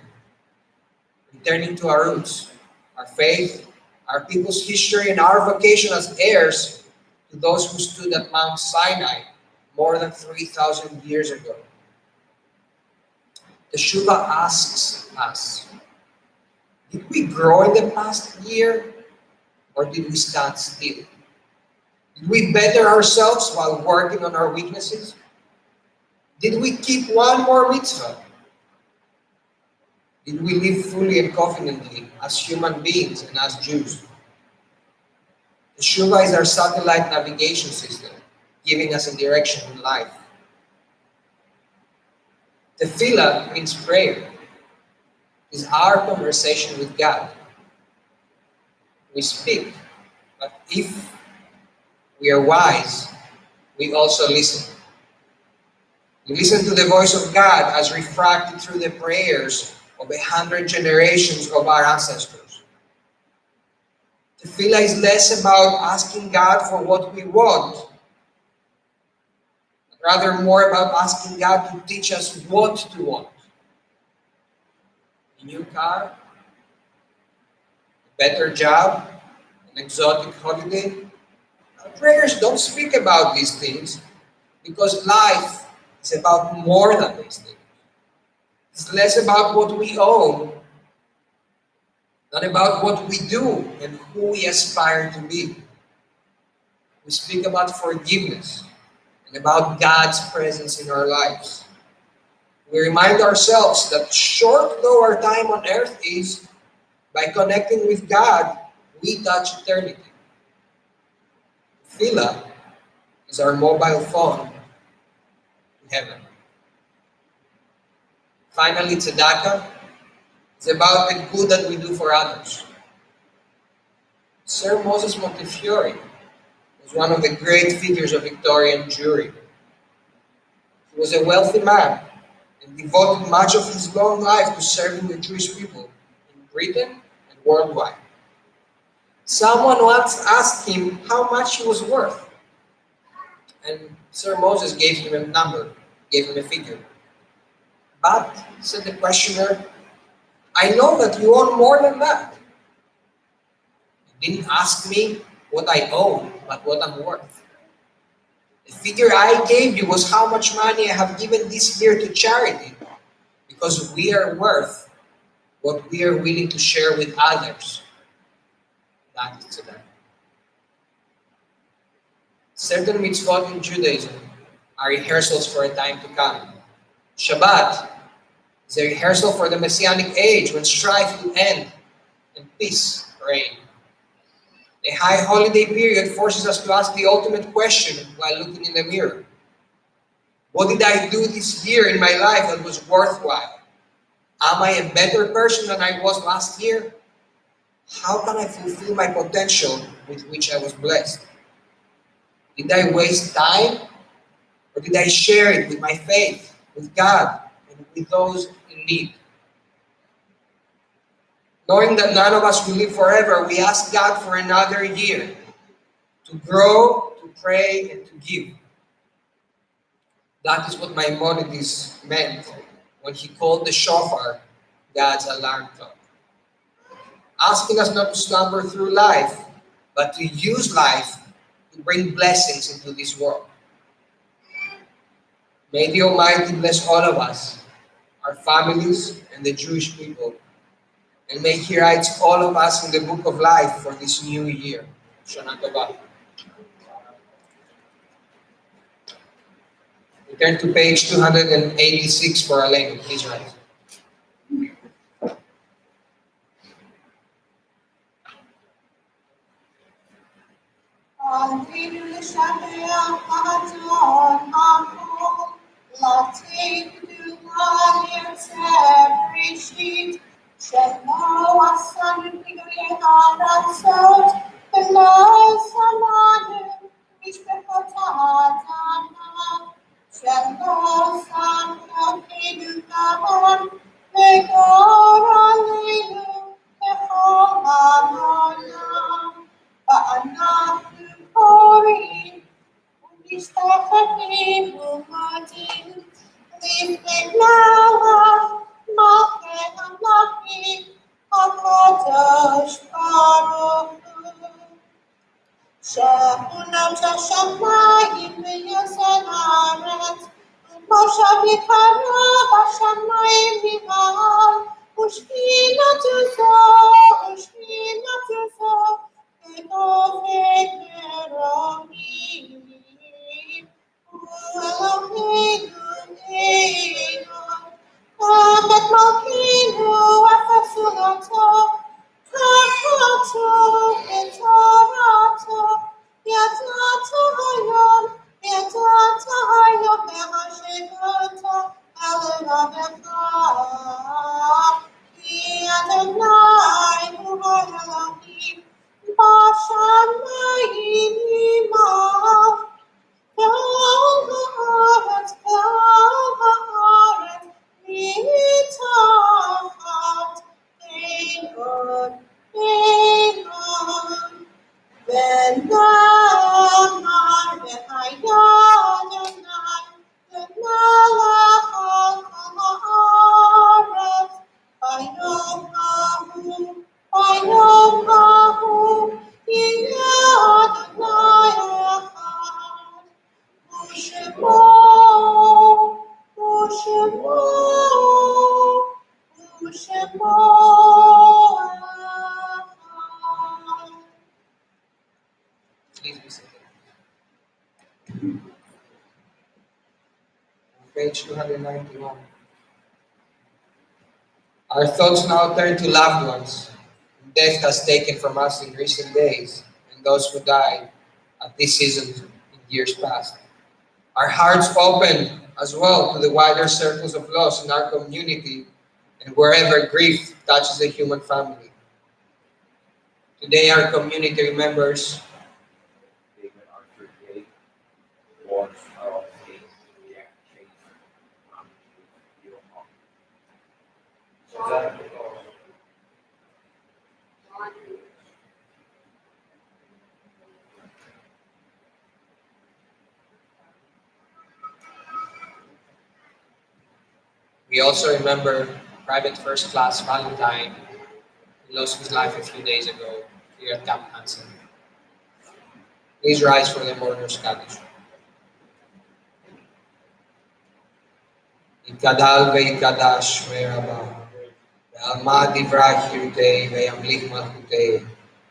Returning to our roots, our faith, our people's history, and our vocation as heirs to those who stood at Mount Sinai more than 3,000 years ago. Teshuvah asks us, did we grow in the past year, or did we stand still? Did we better ourselves while working on our weaknesses? Did we keep one more mitzvah? Did we live fully and confidently as human beings and as Jews? Teshuvah is our satellite navigation system, giving us a direction in life. Tefillah means prayer. It is our conversation with God. We speak, but if we are wise, we also listen. We listen to the voice of God as refracted through the prayers of 100 generations of our ancestors. Tefillah is less about asking God for what we want, but rather more about asking God to teach us what to want. A new car, a better job, an exotic holiday. Our prayers don't speak about these things because life is about more than these things. It's less about what we own than about what we do and who we aspire to be. We speak about forgiveness and about God's presence in our lives. We remind ourselves that short though our time on earth is, by connecting with God, we touch eternity. Tefillah is our mobile phone to heaven. Finally, tzedakah is about the good that we do for others. Sir Moses Montefiore was one of the great figures of Victorian Jewry. He was a wealthy man and devoted much of his long life to serving the Jewish people in Britain and worldwide. Someone once asked him how much he was worth, and Sir Moses gave him a number, gave him a figure. But, said the questioner, I know that you own more than that. You didn't ask me what I own, but what I'm worth. The figure I gave you was how much money I have given this year to charity, because we are worth what we are willing to share with others. That is tzedakah. Certain mitzvot in Judaism are rehearsals for a time to come. Shabbat is a rehearsal for the Messianic age when strife will end and peace reign. A high holiday period forces us to ask the ultimate question while looking in the mirror. What did I do this year in my life that was worthwhile? Am I a better person than I was last year? How can I fulfill my potential with which I was blessed? Did I waste time? Or did I share it with my faith, with God, and with those in need? Knowing that none of us will live forever, we ask God for another year to grow, to pray, and to give. That is what Maimonides meant when he called the shofar God's alarm clock. Asking us not to slumber through life, but to use life to bring blessings into this world. May the Almighty bless all of us, our families, and the Jewish people, and may He write all of us in the book of life for this new year. Shana Tova. We turn to page 286 for Aleinu. Please rise. Alleluia, Shabbat, Adon, Amon, Latin, Dugalians, every sheet, Shemo, Asan, Pigri, Aratzot, Below, Samanu, Mishpechotadana, Shemo, Sam, Pidu, Gabon, Begor, Alleluia, Jehovah, Olam. ואנחנו קוראים ומשתחווים ומודים לפני מלכי המלכים הקדוש ברוך הוא. שאונות השמיים ויוצר הארץ ומושב יקרה בשמיים ממעל ושכינתו זו Adonai, Elohim, Bashamayim page 291. Our thoughts now turn to loved ones whom death has taken from us in recent days, and those who died at this season in years past. Our hearts open as well to the wider circles of loss in our community and wherever grief touches a human family. Today, our community remembers David Arthur Gate, Lord Charles Gate, Jack Chase, Tom Chase, Neil Hawk. we also remember Private First Class Valentine, who lost his life a few days ago here at Camp Hansen. Please rise for the mourners' Kaddish. יתגדל ויתקדש וירבה, ועלמא דברי חיותי וימליך מלכותי,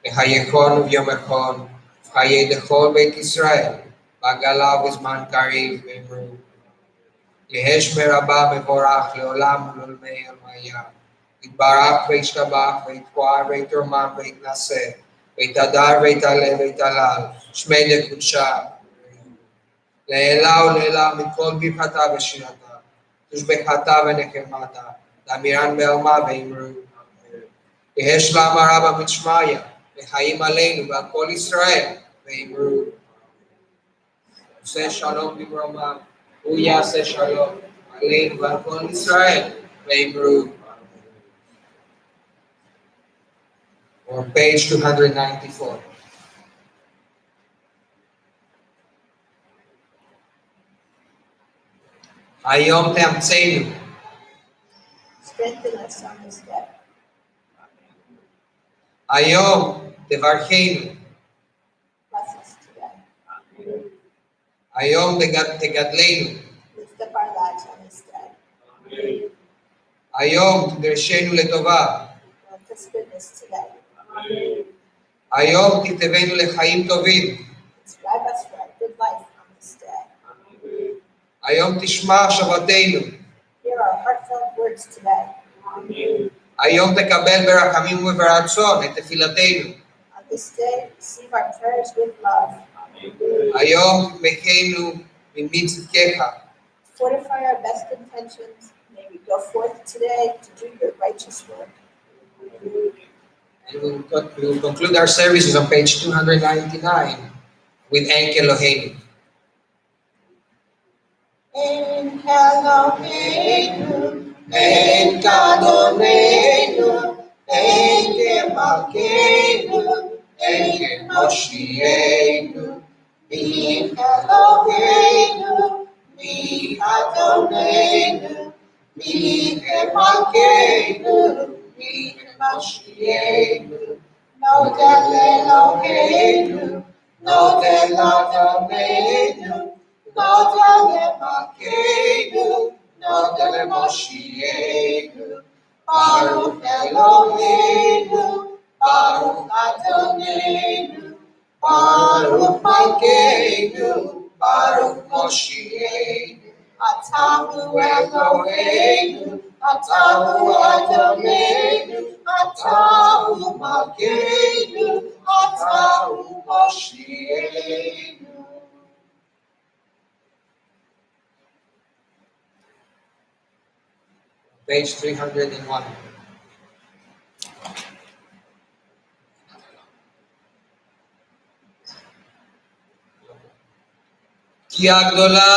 וחייקון וביומכון, וחיי דכל בית ישראל, בעגלה ובזמן קריב ואמרו, יהא שמי רבה מבורך לעולם ולעולמי עלמיה, יתברך וישתבח ויתפאר ויתרומם ויתנשא, ויתהדר ויתעלה ויתהלל, שמי דקודשה, לעילה ולעילה מכל ברכתה ושירתה. תושבחתה ונחמתה, דמירן בעלמה ואמרו, יהא שלמה רבה מצ'מיה, וחיים עלינו ועל כל ישראל, ואמרו, עושה שלום במרומיו, הוא יעשה שלום עלינו ועל כל ישראל, ואמרו. On page 294. היום תאמצנו. Strengthen us on this day. היום תברכנו. Bless us today. היום תגדלנו. Lift up our lives on this day. היום תדרשנו לטובה. Grant us goodness today. היום תיטבנו לחיים טובים. Inscribe us for a good life on this day. היום תשמע שבתנו. Hear our heartfelt words today. היום תקבל ברחמים וברצון את תפילתנו. On this day, receive our prayers with love. היום תמכנו ממין צדקך. Fortify our best intentions. May we go forth today to do your righteous work. And we will conclude our services on page 299 with Enk Eloheinu. En Eloheinu, en Adonenu, en Malkeinu, en Moshienu, mi Eloheinu, mi Adonenu, mi Malkeinu, mi Moshienu, Nodel Eloheinu, Nodel Adonenu, Nodel Malkeinu, Nodel Moshienu, Baruch Eloheinu, Baruch Adonenu, Baruch Malkeinu, Baruch Moshienu, Atahu Eloheinu, Atahu Adonenu, Atahu Malkeinu, Atahu Moshienu. Page 301. כי הגדולה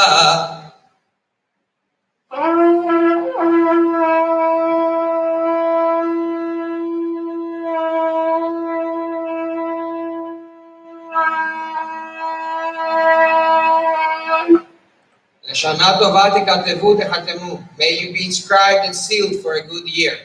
לשנה טובה תכתבו תחתמו. May you be inscribed and sealed for a good year.